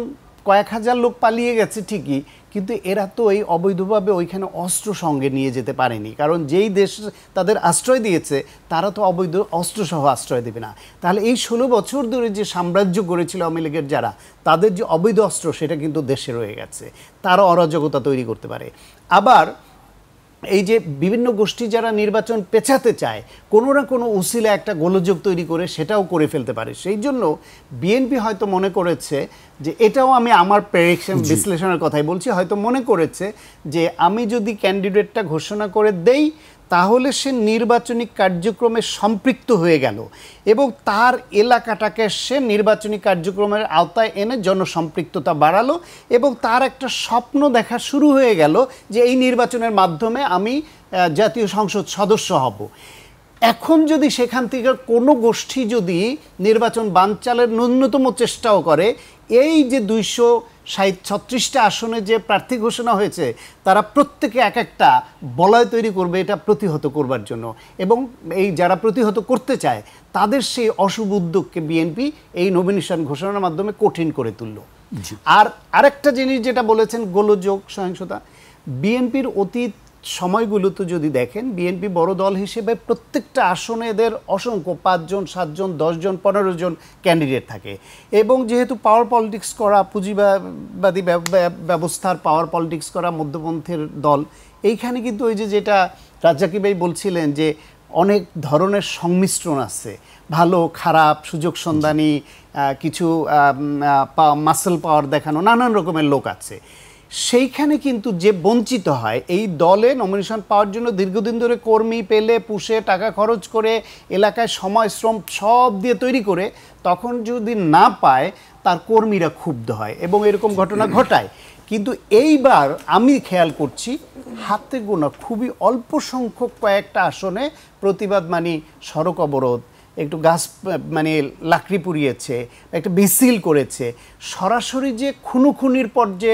কয়েক হাজার লোক পালিয়ে গেছে ঠিকই, কিন্তু এরা তো এই অবৈধভাবে ওইখানে অস্ত্র সঙ্গে নিয়ে যেতে পারেনি, কারণ যেই দেশ তাদের আশ্রয় দিয়েছে তারা তো অবৈধ অস্ত্রসহ আশ্রয় দেবে না। তাহলে এই 16 বছর ধরে যে সাম্রাজ্য গড়েছিল আওয়ামী লীগের যারা, তাদের যে অবৈধ অস্ত্র সেটা কিন্তু দেশে রয়ে গেছে, তারা অরাজকতা তৈরি করতে পারে। আবার এই যে বিভিন্ন গোষ্ঠী যারা নির্বাচন পেছাতে চায়, কোনো না কোনো উসিলা একটা গোলযোগ তৈরি করে সেটাও করে ফেলতে পারে। সেই জন্য বিএনপি হয়তো মনে করেছে যে, এটাও আমি আমার প্রেডিকশন বিশ্লেষণের কথাই বলছি, হয়তো মনে করেছে যে আমি যদি ক্যান্ডিডেটটা ঘোষণা করে দেই তাহলে সে নির্বাচনী কার্যক্রমে সম্পৃক্ত হয়ে গেল এবং তার এলাকাটাকে সে নির্বাচনী কার্যক্রমের আওতায় এনে জনসম্পৃক্ততা বাড়ালো এবং তার একটা স্বপ্ন দেখা শুরু হয়ে গেল যে এই নির্বাচনের মাধ্যমে আমি জাতীয় সংসদ সদস্য হব। এখন যদি সেখান থেকে কোনো গোষ্ঠী যদি নির্বাচন বানচালের ন্যূনতম চেষ্টাও করে, এই যে 236টা আসনে যে প্রার্থী ঘোষণা হয়েছে তারা প্রত্যেকে এক একটা বলয় তৈরি করবে এটা প্রতিহত করবার জন্য, এবং এই যারা প্রতিহত করতে চায় তাদের সেই অশুভ উদ্যোগকে বিএনপি এই নমিনেশন ঘোষণার মাধ্যমে কঠিন করে তুলল। আর আরেকটা জিনিস যেটা বলেছেন, গোলযোগ সহিংসতা, বিএনপির অতীত সময়গুলোতে যদি দেখেন, বিএনপি বড় দল হিসেবে প্রত্যেকটা আসনে এদের অসংখ্য 5 জন 7 জন 10 জন 15 জন ক্যান্ডিডেট থাকে, এবং যেহেতু পাওয়ার পলিটিক্স করা, পুঁজিবাদী ব্যবস্থার পাওয়ার পলিটিক্স করা মধ্যপন্থের দল, এইখানে কিন্তু ওই যেটা রাজ্জাকি ভাই বলছিলেন যে অনেক ধরনের সংমিশ্রণ আছে, ভালো খারাপ, সুযোগ সন্ধানী, কিছু মাসল পাওয়ার দেখানো নানান রকমের লোক আছে। সেইখানে কিন্তু যে বঞ্চিত হয়, এই দলে নমিনেশন পাওয়ার জন্য দীর্ঘদিন ধরে কর্মী পেলে পুষে টাকা খরচ করে এলাকায় সময় শ্রম সব দিয়ে তৈরি করে, তখন যদি না পায় তার কর্মীরা ক্ষুব্ধ হয় এবং এরকম ঘটনা ঘটায়। কিন্তু এইবার আমি খেয়াল করছি হাতে গোনা খুবই অল্প সংখ্যক কয়েকটা আসনে প্রতিবাদ মানে সড়ক অবরোধ, একটু গাছ মানে লাকড়ি পুড়িয়েছে, একটা মিছিল করেছে, সরাসরি যে খুনোখুনির পর যে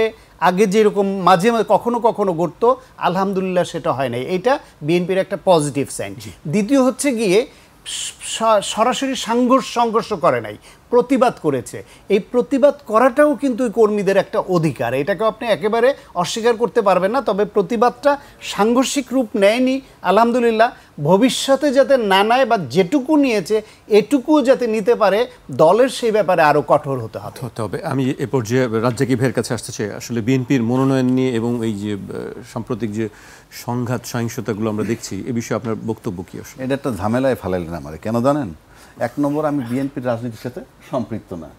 আগে যেরকম মাঝে মাঝে কখনো কখনো ঘটতো, আলহামদুলিল্লাহ সেটা হয় নাই, এটা বিএনপির একটা পজিটিভ সাইন। দ্বিতীয় হচ্ছে গিয়ে সরাসরি সংঘর্ষ করে নাই, প্রতিবাদ করেছে। এই প্রতিবাদ করাটাও কিন্তু কর্মীদের একটা অধিকার, এটাকে আপনি একেবারে অস্বীকার করতে পারবেন না। তবে প্রতিবাদটা সাংঘর্ষিক রূপ নেয়নি, আলহামদুলিল্লাহ। ভবিষ্যতে যাতে না নেয় বা যেটুকু নিয়েছে এটুকুও যাতে নিতে পারে, দলের সেই ব্যাপারে আরও কঠোর হতে হবে। আমি এ পর্যায়ে রাজ্জাকি ভাইয়ের কাছে আসতে চাই। আসলে বিএনপির মনোনয়ন নিয়ে এবং এই যে সাম্প্রতিক যে সংঘাত সহিংসতাগুলো আমরা দেখছি, এ বিষয়ে আপনার বক্তব্য কি? আসলে এটা একটা ঝামেলায় ফেলাইলেন আমারে, কেন জানেন? 1 নম্বর, আমি বিএনপির রাজনীতির সাথে সম্পৃক্ত না।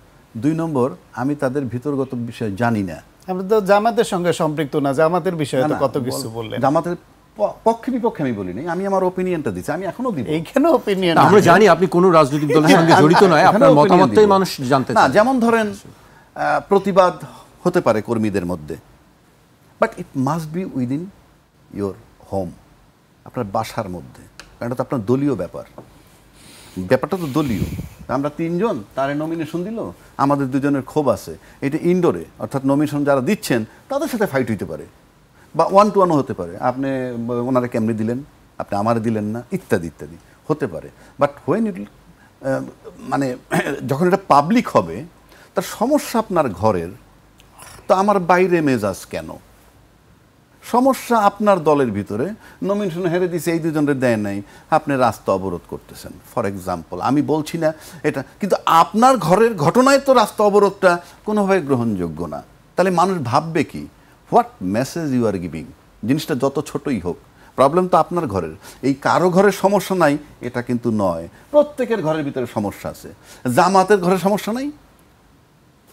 2 নম্বর, আমি তাদের ভিতরগত বিষয় জানি না। আমরা তো জামাতের সঙ্গে সম্পৃক্ত না, জামাতের বিষয়ে তো কত কিছু বললেন। জামাতের পক্ষে বিপক্ষে আমি বলিনি, আমি আমার ওপিনিয়নটা দিচ্ছি, আমি এখনো দিব। এইখানে ওপিনিয়ন আমরা জানি আপনি কোনো রাজনৈতিক দলের সঙ্গে জড়িত নয়, আপনার মতামতটাই মানুষ জানতে চায়। না, যেমন ধরেন প্রতিবাদ হতে পারে কর্মীদের মধ্যে, but it must be within your home, আপনার বাসার মধ্যে, কারণ এটা তো আপনার দলীয় ব্যাপারটা তো দলীয়। আমরা 3 জন, তারে নমিনেশন দিল, আমাদের 2 জনের ক্ষোভ আছে, এটা ইনডোরে, অর্থাৎ নমিনেশন যারা দিচ্ছেন তাদের সাথে ফাইট হইতে পারে, বা 1-to-1 হতে পারে, আপনি ওনারা কেমনি দিলেন, আপনি আমারে দিলেন না, ইত্যাদি ইত্যাদি হতে পারে। বাট হোয়েন ইট মানে যখন এটা পাবলিক হবে, তার সমস্যা আপনার ঘরের, তো আমার বাইরে মেজাজ কেন? সমস্যা আপনার দলের ভিতরে, নমিনেশন হেরে দিছে, এই 2 জনের দেয় নাই, আপনি রাস্তা অবরোধ করতেছেন ফর এক্সাম্পল। আমি বলছি না এটা, কিন্তু আপনার ঘরের ঘটনায় তো রাস্তা অবরোধটা কোনোভাবে গ্রহণযোগ্য না। তাহলে মানুষ ভাববে কি, what message you are giving? জিনিসটা যত ছোটই হোক, প্রবলেম তো আপনার ঘরের। এই কারো ঘরের সমস্যা নাই এটা কিন্তু নয়, প্রত্যেকের ঘরের ভিতরে সমস্যা আছে। জামাতের ঘরের সমস্যা নাই,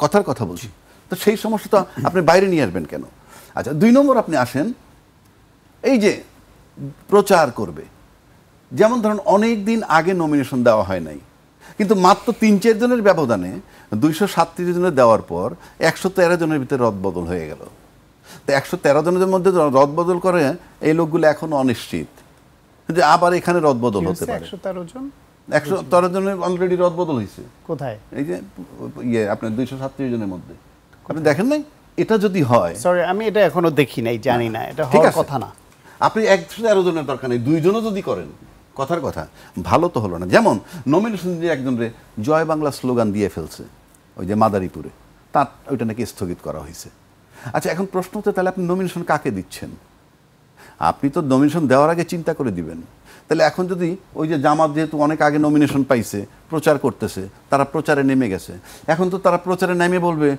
কথার কথা বলছি, তো সেই সমস্যা তো আপনি বাইরে নিয়ে আসবেন কেন? আচ্ছা, 2 নম্বর আপনি আসেন, এই যে প্রচার করবে, যেমন ধরুন অনেক দিন আগে নমিনেশন দেওয়া হয় নাই, কিন্তু মাত্র 3-4 জনের ব্যবধানে 237 জনের দেওয়ার পর 113 জনের ভিতরে রদবদল হয়ে গেল। তো 113 জনের মধ্যে রদবদল করে এই লোকগুলো এখনো অনিশ্চিত যে আবার এখানে রদবদল হতে পারে। 113 জনের অলরেডি রদবদল হয়েছে। কোথায়? এই যে আপনার 237 জনের মধ্যে আপনি দেখেন নাই? এটা যদি হয়, সরি আমি এটা এখনো দেখি নাই, জানি না, এটা হওয়ার কথা না। আপনি 113 জনের দরকার নেই, 2 জনও যদি করেন, কথার কথা, ভালো তো হলো না। যেমন নমিনেশন দিয়ে একজনের জয় বাংলা স্লোগান দিয়ে ফেলছে ওই যে মাদারীপুরে, তার ওইটা নাকি স্থগিত করা হয়েছে। আচ্ছা, এখন প্রশ্ন হচ্ছে তাহলে আপনি নমিনেশন কাকে দিচ্ছেন? আপনি তো নমিনেশন দেওয়ার আগে চিন্তা করে দিবেন। তাহলে এখন যদি ওই যে জামাত যেহেতু অনেক আগে নমিনেশন পাইছে, প্রচার করতেছে, তারা প্রচারে নেমে গেছে, এখন তো তারা প্রচারে নেমে বলবে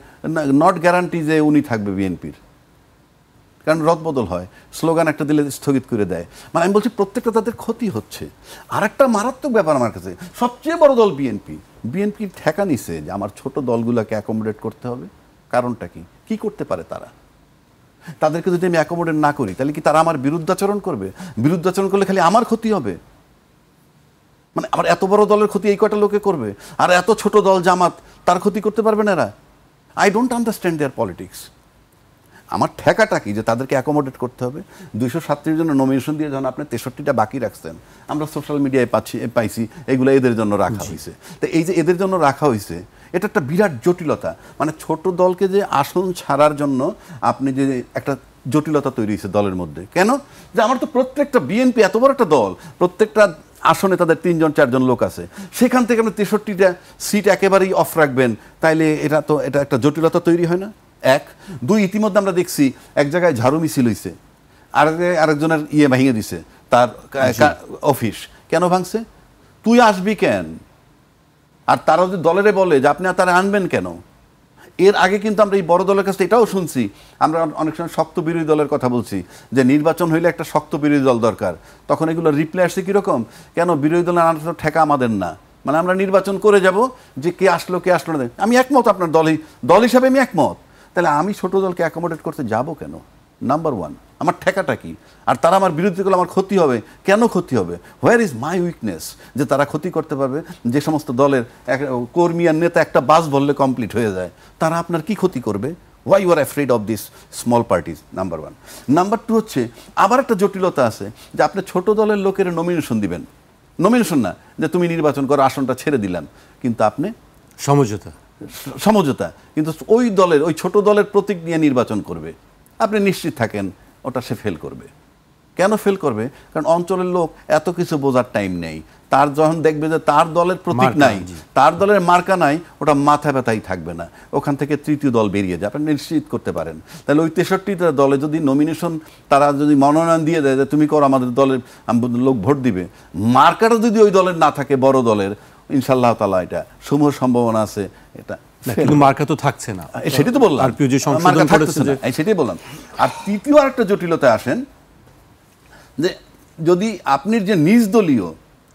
নট গ্যারান্টি যে উনি থাকবে বিএনপির, কারণ রদবদল হয়, স্লোগান একটা দিলে স্থগিত করে দেয়। মানে আমি বলছি প্রত্যেকটা তাদের ক্ষতি হচ্ছে। আর একটা মারাত্মক ব্যাপার আমার কাছে, সবচেয়ে বড় দল বিএনপি ঠেকা নিছে যে আমার ছোট দলগুলোকে অ্যাকোমোডেট করতে হবে। কারণটা কি করতে পারে তারা? তাদেরকে যদি আমি অ্যাকোমোডেট না করি তাহলে কি তারা আমার বিরুদ্ধাচরণ করবে? বিরুদ্ধাচরণ করলে খালি আমার ক্ষতি হবে, মানে আমার এত বড় দলের ক্ষতি এই কয়টা লোকে করবে, আর এত ছোট দল জামাত তার ক্ষতি করতে পারবে না এরা। I don't understand their politics. আমার ঠেকাটা কি যে তাদেরকে অ্যাকোমোডেট করতে হবে? 237 জনের নমিনেশন দিয়ে যখন আপনি 63টা বাকি রাখছেন, আমরা সোশ্যাল মিডিয়ায় পাইছি এগুলো এদের জন্য রাখা হয়েছে। তো এই যে এদের জন্য রাখা হয়েছে, এটা একটা বিরাট জটিলতা। মানে ছোট দলকে যে আসন ছাড়ার জন্য আপনি যে একটা জটিলতা তৈরি হয়েছে দলের মধ্যে। কেন? যে আমার তো প্রত্যেকটা বিএনপি এত বড় একটা দল, প্রত্যেকটা আসনে তাদের 3-4 লোক আছে, সেখান থেকে আপনি 63টা সিট একেবারেই অফ রাখবেন, তাইলে এটা একটা জটিলতা তৈরি হয় না? 1, 2, ইতিমধ্যে আমরা দেখছি এক জায়গায় ঝাড়ু মিছিল হয়েছে, আরেকজনের ভেঙে দিছে তার অফিস। কেন ভাঙছে? তুই আসবি কেন? আর তারা যদি দলেরে বলে যে আপনি তারা আনবেন কেন? এর আগে কিন্তু আমরা এই বড় দলের কাছে এটাও শুনছি, আমরা অনেক সময় শক্ত বিরোধী দলের কথা বলছি যে নির্বাচন হইলে একটা শক্ত বিরোধী দল দরকার, তখন এগুলো রিপ্লাই আসছে কীরকম, কেন বিরোধী দলের আনার ঠেকা আমাদের না, মানে আমরা নির্বাচন করে যাব যে কে আসলো না। আমি একমত, আপনার দল হিসাবে আমি একমত, তাহলে আমি ছোট দলকে অ্যাকোমোডেট করতে যাব কেন? নাম্বার 1, আমার ঠেকাটা কি? আর তারা আমার বিরুদ্ধে করলে আমার ক্ষতি হবে কেন? ক্ষতি হবে, হোয়ার ইজ মাই উইকনেস? যে তারা ক্ষতি করতে পারবে, যে সমস্ত দলের কর্মী আর নেতা একটা বাস বললে কমপ্লিট হয়ে যায়, তারা আপনার কি ক্ষতি করবে? Why you are afraid of this small parties, number 1। Number 2 হচ্ছে আবার একটা জটিলতা আছে যে আপনি ছোট দলের লোকের নমিনেশন দিবেন, নমিনেশন না যে তুমি নির্বাচন করো, আসনটা ছেড়ে দিলাম, কিন্তু আপনি সমঝোতা, কিন্তু ওই ছোট দলের প্রতীক নিয়ে নির্বাচন করবে, আপনি নিশ্চিত থাকেন ওটা সে ফেল করবে। কেন ফেল করবে? কারণ অঞ্চলের লোক এত কিছু বোঝার টাইম নেই, তার যখন দেখবে যে তার দলের প্রতীক নাই, তার দলের মার্কা নাই, ওটা মাথা ব্যথাই থাকবে না, ওখান থেকে তৃতীয় দল বেরিয়ে যায়, আপনি নিশ্চিত করতে পারেন। তাহলে ওই 63টা দলে যদি নমিনেশন তারা যদি মনোনয়ন দিয়ে দেয় যে তুমি করো, আমাদের দলের লোক ভোট দিবে, মার্কাটা যদি ওই দলের না থাকে, বড় দলের, ইনশাআল্লাহ তাআলা এটা সমূহ সম্ভাবনা আছে এটা। কিন্তু মার্কা তো থাকছে না, সেটাই তো বললাম, সেটাই বললাম। আর তৃতীয় আরেকটা জটিলতা আসেন যে যদি আপনি যে নিজ দলীয়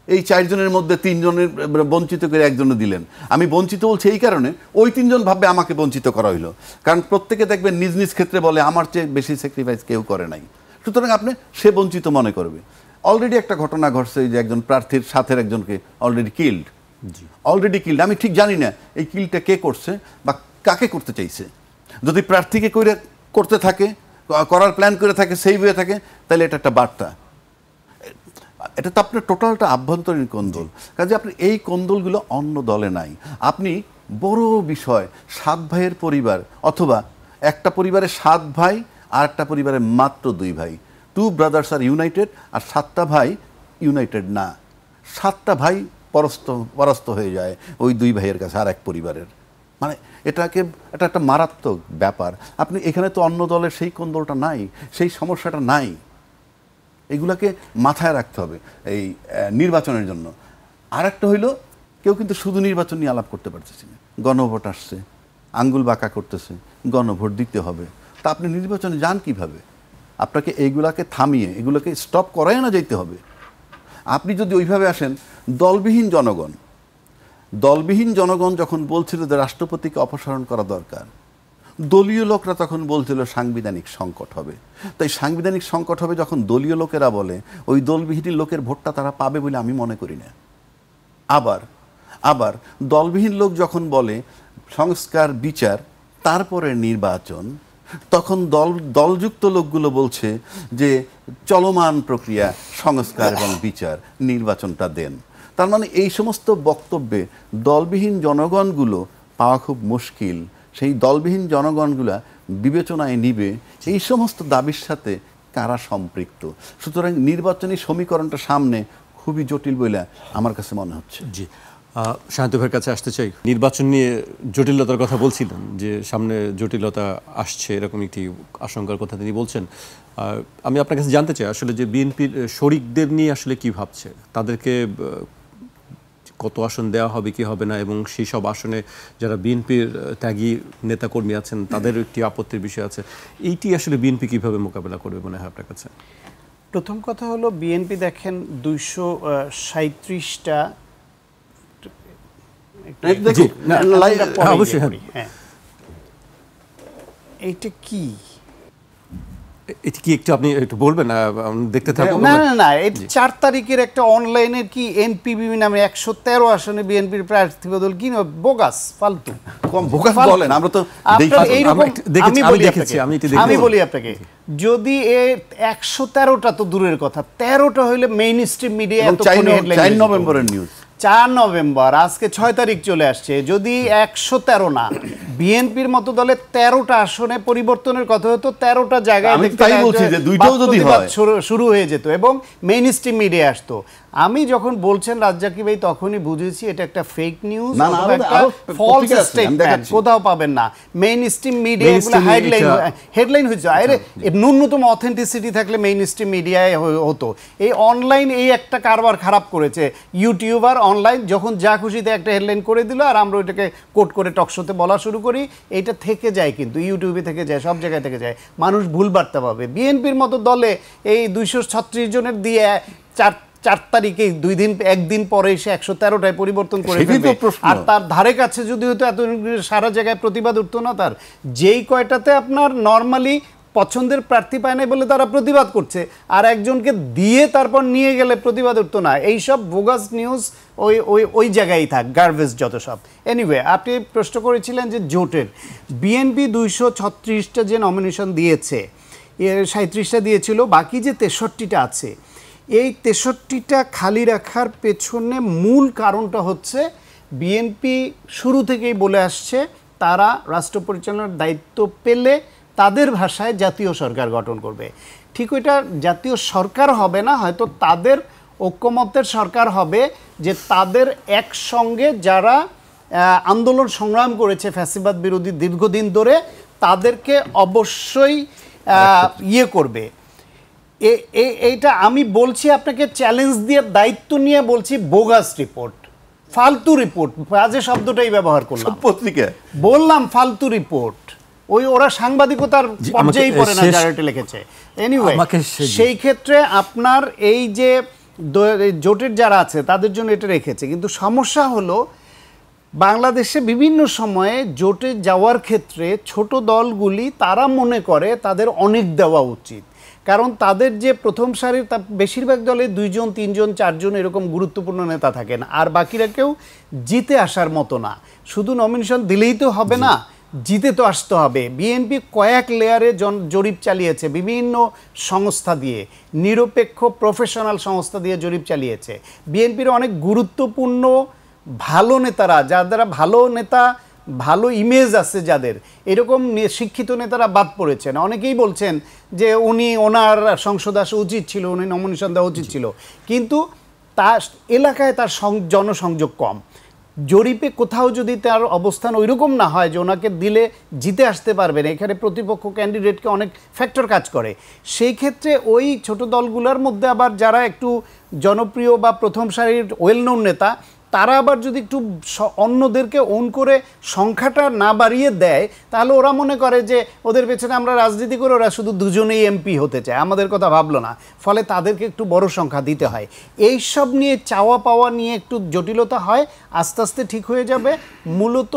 এই 4 জনের মধ্যে 3 জনের বঞ্চিত করে একজনে দিলেন, আমি বঞ্চিত বলছি এই কারণে ওই 3 জন ভাববে আমাকে বঞ্চিত করা হইলো, কারণ প্রত্যেকে দেখবেন নিজ নিজ ক্ষেত্রে বলে আমার চেয়ে বেশি স্যাক্রিফাইস কেউ করে নাই, সুতরাং আপনি সে বঞ্চিত মনে করবে। অলরেডি একটা ঘটনা ঘটছে যে একজন প্রার্থীর সাথে একজনকে অলরেডি কিল্ড। আমি ঠিক জানি না এই কিলটা কে করছে বা কাকে করতে চাইছে। যদি প্রার্থীকে করতে থাকে, করার প্ল্যান করে থাকে, সেই হয়ে থাকে, তাহলে এটা একটা বার্তা। এটা তো আপনার টোটালটা আভ্যন্তরীণ কোন্দল, কাজে আপনি এই কোন্দলগুলো অন্য দলে নাই। আপনি বড় বিষয় 7 ভাইয়ের পরিবার, অথবা একটা পরিবারে 7 ভাই আর একটা পরিবারে মাত্র 2 ভাই, 2 ব্রাদার্স আর ইউনাইটেড, আর 7টা ভাই ইউনাইটেড না, 7টা ভাই পরাস্ত হয়ে যায় ওই 2 ভাইয়ের কাছে আর এক পরিবারের। মানে এটা একটা মারাত্মক ব্যাপার। আপনি এখানে তো অন্য দলের সেই কোন্দলটা নাই, সেই সমস্যাটা নাই, এগুলাকে মাথায় রাখতে হবে এই নির্বাচনের জন্য। আর একটা হইল, কেউ কিন্তু শুধু নির্বাচন নিয়ে আলাপ করতে পারতেছে না, গণভোট আসছে, আঙ্গুল বাঁকা করতেছে, গণভোট দিতে হবে, তা আপনি নির্বাচনে যান কিভাবে? আপনাকে এইগুলাকে থামিয়ে এগুলোকে স্টপ করাই না যেতে হবে। আপনি যদি ওইভাবে আসেন, দলবিহীন জনগণ যখন বলছিল যে রাষ্ট্রপতিকে অপসারণ করা দরকার, দলীয় লোকরা তখন বলছিল সাংবিধানিক সংকট হবে। তাই সাংবিধানিক সংকট হবে যখন দলীয় লোকেরা বলে, ওই দলবিহীন লোকের ভোটটা তারা পাবে বলে আমি মনে করি না। আবার দলবিহীন লোক যখন বলে সংস্কার বিচার তারপরে নির্বাচন, তখন দলযুক্ত লোকগুলো বলছে যে চলমান প্রক্রিয়া সংস্কার এবং বিচার, নির্বাচনটা দেন। তার মানে এই সমস্ত বক্তব্যে দলবিহীন জনগণগুলো পাওয়া খুব মুশকিল। সেই দলবিহীন জনগণগুলা বিবেচনায় নিবে এই সমস্ত দাবির সাথে কারা সম্পৃক্ত। সুতরাং নির্বাচনী সমীকরণটা সামনে খুবই জটিল বলে আমার কাছে মনে হচ্ছে। জি, শান্ত ভাইয়ের কাছে আসতে চাই। নির্বাচন নিয়ে জটিলতার কথা বলছিলেন, যে সামনে জটিলতা আসছে এরকম একটি আশঙ্কার কথা তিনি বলছেন। আমি আপনার কাছে জানতে চাই আসলে যে বিএনপির শরিকদের নিয়ে আসলে কি ভাবছে, তাদেরকে কত আসন দেওয়া হবে কি হবে না, এবং সেই সব আসনে যারা বিএনপির ত্যাগী নেতাকর্মী আছেন তাদের একটি আপত্তির বিষয় আছে। এইটি আসলে বিএনপি কিভাবে মোকাবেলা করবে মনে হয় আপনার কাছে? প্রথম কথা হলো, বিএনপি দেখেন 237টা এইটা কি, এটা কি একটু আপনি একটু বলবেন, দেখতে থাকুন। না, এটা 4 তারিখের একটা অনলাইনের কি এনপিবি নামে 113 আসনে বিএনপির প্রার্থী বদল, কি বোগাস, ফালতু বোগাস বলেন। আমরা তো আমি বলি আপনাকে, যদি 113টা তো দূরের কথা, 13টা হইলে মেইন স্ট্রিম মিডিয়া 4 নভেম্বরের নিউজ, 4 নভেম্বর, আজকে 6 তারিখ চলে আসছে। যদি 113 না, বিএনপির মতো দলে 13টা আসনে পরিবর্তনের কথা হতো, 13টা জায়গায় শুরু হয়ে যেত এবং মেইন স্ট্রিম মিডিয়া আসতো। আমি যখন বলছেন রাজ্জাকি ভাই, তখনই বুঝেছি এটা একটা ফেক নিউজ, ফলস স্টেটমেন্ট, কোথাও পাবেন না। মেইন স্ট্রিম মিডিয়া হেডলাইন হয়েছে, আরে ন্যূনতম অথেন্টিসিটি থাকলে মেইন স্ট্রিম মিডিয়ায় হতো। এই অনলাইন এই একটা কারবার খারাপ করেছে, ইউটিউবার অনলাইন যখন যা খুশিতে একটা হেডলাইন করে দিল, আর আমরা ওইটাকে কোট করে টকশোতে বলা শুরু করি। এইটা থেকে যায়, কিন্তু ইউটিউবে থেকে যায়, সব জায়গায় থেকে যায়, মানুষ ভুল বার্তা পাবে। বিএনপির মতো দলে এই 236 জনের দিয়ে 4 তারিখে একদিন পরে এসে 113টায় পরিবর্তন করে ফেলবে। আর তার ধারে কাছে যদি হতো এত সারা জায়গায় প্রতিবাদ উঠতো না তার। যেই কয়টাতে আপনার নর্মালি পছন্দের প্রার্থী পায় নাই বলে তারা প্রতিবাদ করছে, আর একজনকে দিয়ে তারপর নিয়ে গেলে প্রতিবাদ উঠতো না। এইসব বোগাস নিউজ ওই জায়গায় থাক, গার্বেজ যত সব। এনিওয়ে, আপনি প্রশ্ন করেছিলেন যে জোটের বিএনপি 236টা যে নমিনেশন দিয়েছে, 37টা দিয়েছিল, বাকি যে 63টা আছে, এই 63টা খালি রাখার পেছনে মূল কারণটা হচ্ছে বিএনপি শুরু থেকেই বলে আসছে তারা রাষ্ট্র পরিচালনার দায়িত্ব পেলে তাদের ভাষায় জাতীয় সরকার গঠন করবে। ঠিক ওইটা জাতীয় সরকার হবে না, হয়তো তাদের ঐক্যমত্যের সরকার হবে, যে তাদের একসঙ্গে যারা আন্দোলন সংগ্রাম করেছে ফ্যাসিবাদ বিরোধী দীর্ঘদিন ধরে, তাদেরকে অবশ্যই করবে। এইটা আমি বলছি আপনাকে চ্যালেঞ্জ দিয়ে, দায়িত্ব নিয়ে বলছি, বোগাস রিপোর্ট, ফালতু রিপোর্ট, বাজে শব্দটাই ব্যবহার করলাম, পত্রিকায় বললাম ফালতু রিপোর্ট। ওরা সাংবাদিকতার পর্যায়েই পড়ে না যারা এটা লিখেছে। এনিওয়ে, সেই ক্ষেত্রে আপনার এই যে জোটের যারা আছে তাদের জন্য এটা রেখেছে, কিন্তু সমস্যা হলো বাংলাদেশে বিভিন্ন সময়ে জোটে যাওয়ার ক্ষেত্রে ছোট দলগুলি তারা মনে করে তাদের অনেক দেওয়া উচিত, কারণ তাদের যে প্রথম সারির বেশিরভাগ দলে 2 জন 3 জন 4 জন এরকম গুরুত্বপূর্ণ নেতা থাকেন, আর বাকিরা কেউ জিতে আসার মতো না। শুধু নমিনেশন দিলেই তো হবে না, জিতে তো আসতে হবে। বিএনপি কয়েক লেয়ারে জরিপ চালিয়েছে, বিভিন্ন সংস্থা দিয়ে, নিরপেক্ষ প্রফেশনাল সংস্থা দিয়ে জরিপ চালিয়েছে। বিএনপির অনেক গুরুত্বপূর্ণ ভালো নেতারা, যারা ভালো নেতা, ভালো ইমেজ আছে যাদের, এরকম শিক্ষিত নেতারা বাদ পড়েছেন। অনেকেই বলছেন যে ওনার সংসদ আসা উচিত ছিল, উনি নমিনেশন দেওয়া উচিত ছিল, কিন্তু তার এলাকায় তার জনসংযোগ কম। জরিপে কোথাও যদি তার অবস্থান ওইরকম না হয় যে ওনাকে দিলে জিতে আসতে পারবেন, এখানে প্রতিপক্ষ ক্যান্ডিডেটকে অনেক ফ্যাক্টর কাজ করে, সেই ক্ষেত্রে ওই ছোট দলগুলোর মধ্যে আবার যারা একটু জনপ্রিয় বা প্রথম সারির ওয়েল নোন নেতা, তারা আবার যদি একটু অন্যদেরকে ওন করে সংখ্যাটা না বাড়িয়ে দেয়, তাহলে ওরা মনে করে যে ওদের পেছনে আমরা রাজনীতি করে ওরা শুধু দুজনেই এমপি হতে চায়, আমাদের কথা ভাবলো না, ফলে তাদেরকে একটু বড় সংখ্যা দিতে হয়। এইসব নিয়ে চাওয়া পাওয়া নিয়ে একটু জটিলতা হয়, আস্তে আস্তে ঠিক হয়ে যাবে। মূলত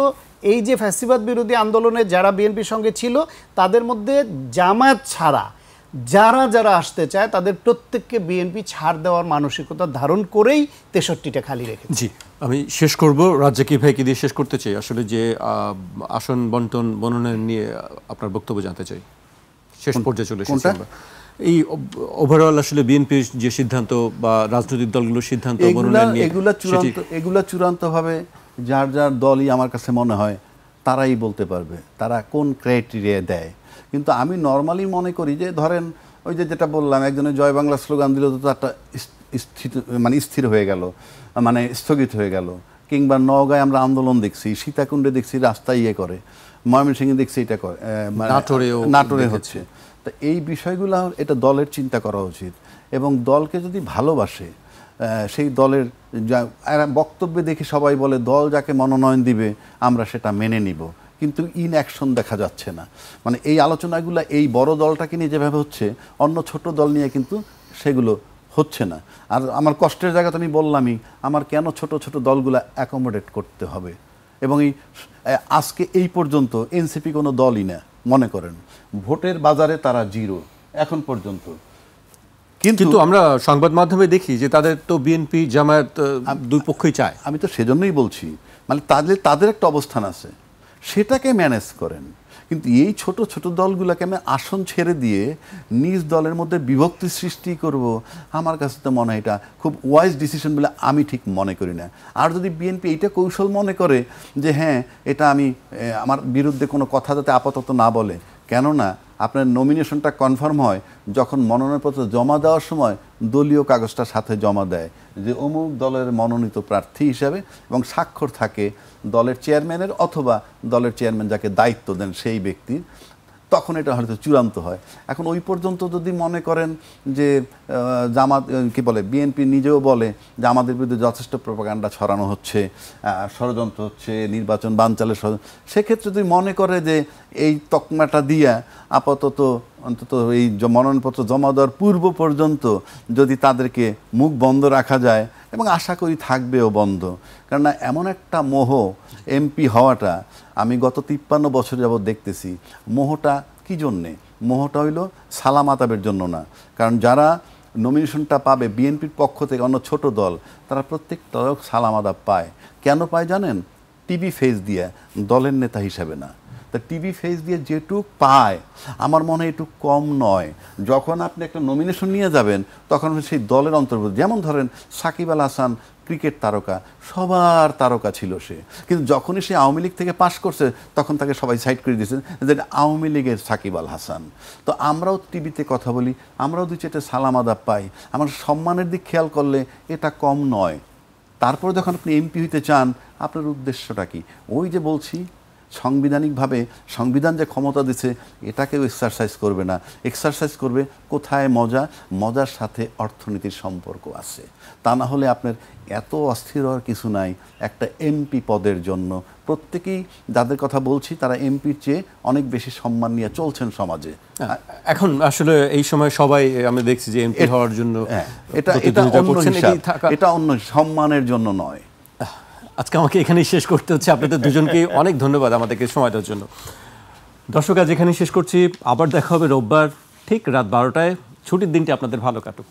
এই যে ফ্যাসিবাদ বিরোধী আন্দোলনে যারা বিএনপির সঙ্গে ছিল, তাদের মধ্যে জামায়াত ছাড়া যারা যারা আসতে চায় তাদের প্রত্যেককে বিএনপি ছাড় দেওয়ার মানসিকতা ধারণ করেই 63টা খালি রেখেছে। জি, আমি শেষ করব রাজ্জাকি ভাইকে দিয়ে শেষ করতে চাই। আসলে যে আসন বন্টন মনোনয়ন নিয়ে আপনার বক্তব্য জানতে চাই, শেষ পর্যায়ে চলে এসেছি আমরা। এই ওভারঅল আসলে বিএনপির যে সিদ্ধান্ত বা রাজনৈতিক দলগুলোর সিদ্ধান্ত মনোনয়ন নিয়ে এগুলা চূড়ান্তভাবে যার যার দলই আমার কাছে মনে হয় তারাই বলতে পারবে তারা কোন ক্রাইটেরিয়া দেয়। কিন্তু আমি নর্মালি মনে করি যে ধরেন ওই যে যেটা বললাম, একজনের জয় বাংলা স্লোগান দিল তো তারটা স্থির হয়ে গেল, মানে স্থগিত হয়ে গেল। কিংবা নওগাঁয় আমরা আন্দোলন দেখছি, সীতাকুণ্ডে দেখছি রাস্তায় ইয়ে করে, ময়মনসিংহে দেখছি এটা করে, নাটোরে হচ্ছে। তো এই বিষয়গুলো এটা দলের চিন্তা করা উচিত, এবং দলকে যদি ভালোবাসে সেই দলের বক্তব্যে দেখি সবাই বলে দল যাকে মনোনয়ন দিবে আমরা সেটা মেনে নিব, কিন্তু ইন অ্যাকশন দেখা যাচ্ছে না। মানে এই আলোচনাগুলো এই বড় দলটাকে নিয়ে যেভাবে হচ্ছে, অন্য ছোট দল নিয়ে কিন্তু সেগুলো হচ্ছে না। আর আমার কষ্টের জায়গাতে আমি বললামই, আমার কেন ছোট ছোট দলগুলো অ্যাকোমোডেট করতে হবে। এবং এই আজকে এই পর্যন্ত এনসিপি কোনো দলই না, মনে করেন ভোটের বাজারে তারা জিরো এখন পর্যন্ত। কিন্তু আমরা সংবাদ মাধ্যমে দেখি যে তাদের তো বিএনপি জামায়াত দুই পক্ষই চায়। আমি তো সেজন্যই বলছি, মানে তাদের একটা অবস্থান আছে, সেটাকে ম্যানেজ করেন। কিন্তু এই ছোট ছোট দলগুলোকে আমি আসন ছেড়ে দিয়ে নিজ দলের মধ্যে বিভক্তি সৃষ্টি করব, আমার কাছে তো মনে হয় এটা খুব ওয়াইজ ডিসিশন বলে আমি ঠিক মনে করি না। আর যদি বিএনপি এইটা কৌশল মনে করে যে হ্যাঁ এটা আমি আমার বিরুদ্ধে কোনো কথা যাতে আপাতত না বলে, কেননা আপনার নমিনেশনটা কনফার্ম হয় যখন মনোনয়নপত্র জমা দেওয়ার সময় দলীয় কাগজটা সাথে জমা দেয় যে অমুক দলের মনোনীত প্রার্থী হিসাবে, এবং স্বাক্ষর থাকে দলের চেয়ারম্যানের অথবা দলের চেয়ারম্যান যাকে দায়িত্ব দেন সেই ব্যক্তির, তখন এটা হয়তো চূড়ান্ত হয়। এখন ওই পর্যন্ত যদি মনে করেন যে জামাত কি বলে, বিএনপি নিজেও বলে যে আমাদের বিরুদ্ধে যথেষ্ট প্রপাগান্ডা ছড়ানো হচ্ছে, ষড়যন্ত্র হচ্ছে, নির্বাচন বানচালের সেক্ষেত্রে যদি মনে করে যে এই তকমাটা দিয়া আপাতত অন্তত এই মনোনয়নপত্র জমা দেওয়ার পূর্ব পর্যন্ত যদি তাদেরকে মুখ বন্ধ রাখা যায়, এবং আশা করি থাকবেও বন্ধ, কেননা এমন একটা মোহ এমপি হওয়াটা আমি গত 53 বছর যাবৎ দেখতেছি। মোহটা কী জন্যে? মোহটা হইল সালাম আতাবের জন্য না, কারণ যারা নমিনেশনটা পাবে বিএনপির পক্ষ থেকে অন্য ছোট দল, তারা প্রত্যেকটা সালাম আদাব পায়। কেন পায় জানেন? টিভি ফেস দিয়ে, দলের নেতা হিসাবে না। তা টিভি ফেস দিয়ে যেটুক পায় আমার মনে হয় একটু কম নয়। যখন আপনি একটা নমিনেশন নিয়ে যাবেন তখন সেই দলের অন্তর্ভুক্ত, যেমন ধরেন সাকিব আল হাসান ক্রিকেট তারকা, সবার তারকা ছিল সে, কিন্তু যখনই সে আওয়ামী লীগ থেকে পাশ করছে তখন তাকে সবাই সাইড করে দিয়েছেন যে আওয়ামী লীগের সাকিব আল হাসান। তো আমরাও টিভিতে কথা বলি, আমরাও দুই চারটে সালাম আদাব পাই, আমার সম্মানের দিক খেয়াল করলে এটা কম নয়। তারপরে যখন আপনি এমপি হইতে চান, আপনার উদ্দেশ্যটা কি? ওই যে বলছি, সাংবিধানিকভাবে সংবিধান যে ক্ষমতা দিচ্ছে এটাকেও এক্সারসাইজ করবে না, এক্সারসাইজ করবে কোথায় মজার সাথে অর্থনীতির সম্পর্ক আছে। তা না হলে আপনার এত অস্থির হওয়ার কিছু নাই একটা এমপি পদের জন্য। প্রত্যেকেই যাদের কথা বলছি তারা এমপির চেয়ে অনেক বেশি সম্মান নিয়ে চলছেন সমাজে। এখন আসলে এই সময় সবাই আমি দেখছি যে এমপি হওয়ার জন্য এটা অন্য সম্মানের জন্য নয়। আজকে আমাকে এখানেই শেষ করতে হচ্ছে। আপনাদের দুজনকে অনেক ধন্যবাদ আমাদেরকে সময় দেওয়ার জন্য। দর্শক, আজ এখানেই শেষ করছি। আবার দেখা হবে রোববার ঠিক রাত 12টায়। ছুটির দিনটি আপনাদের ভালো কাটুক।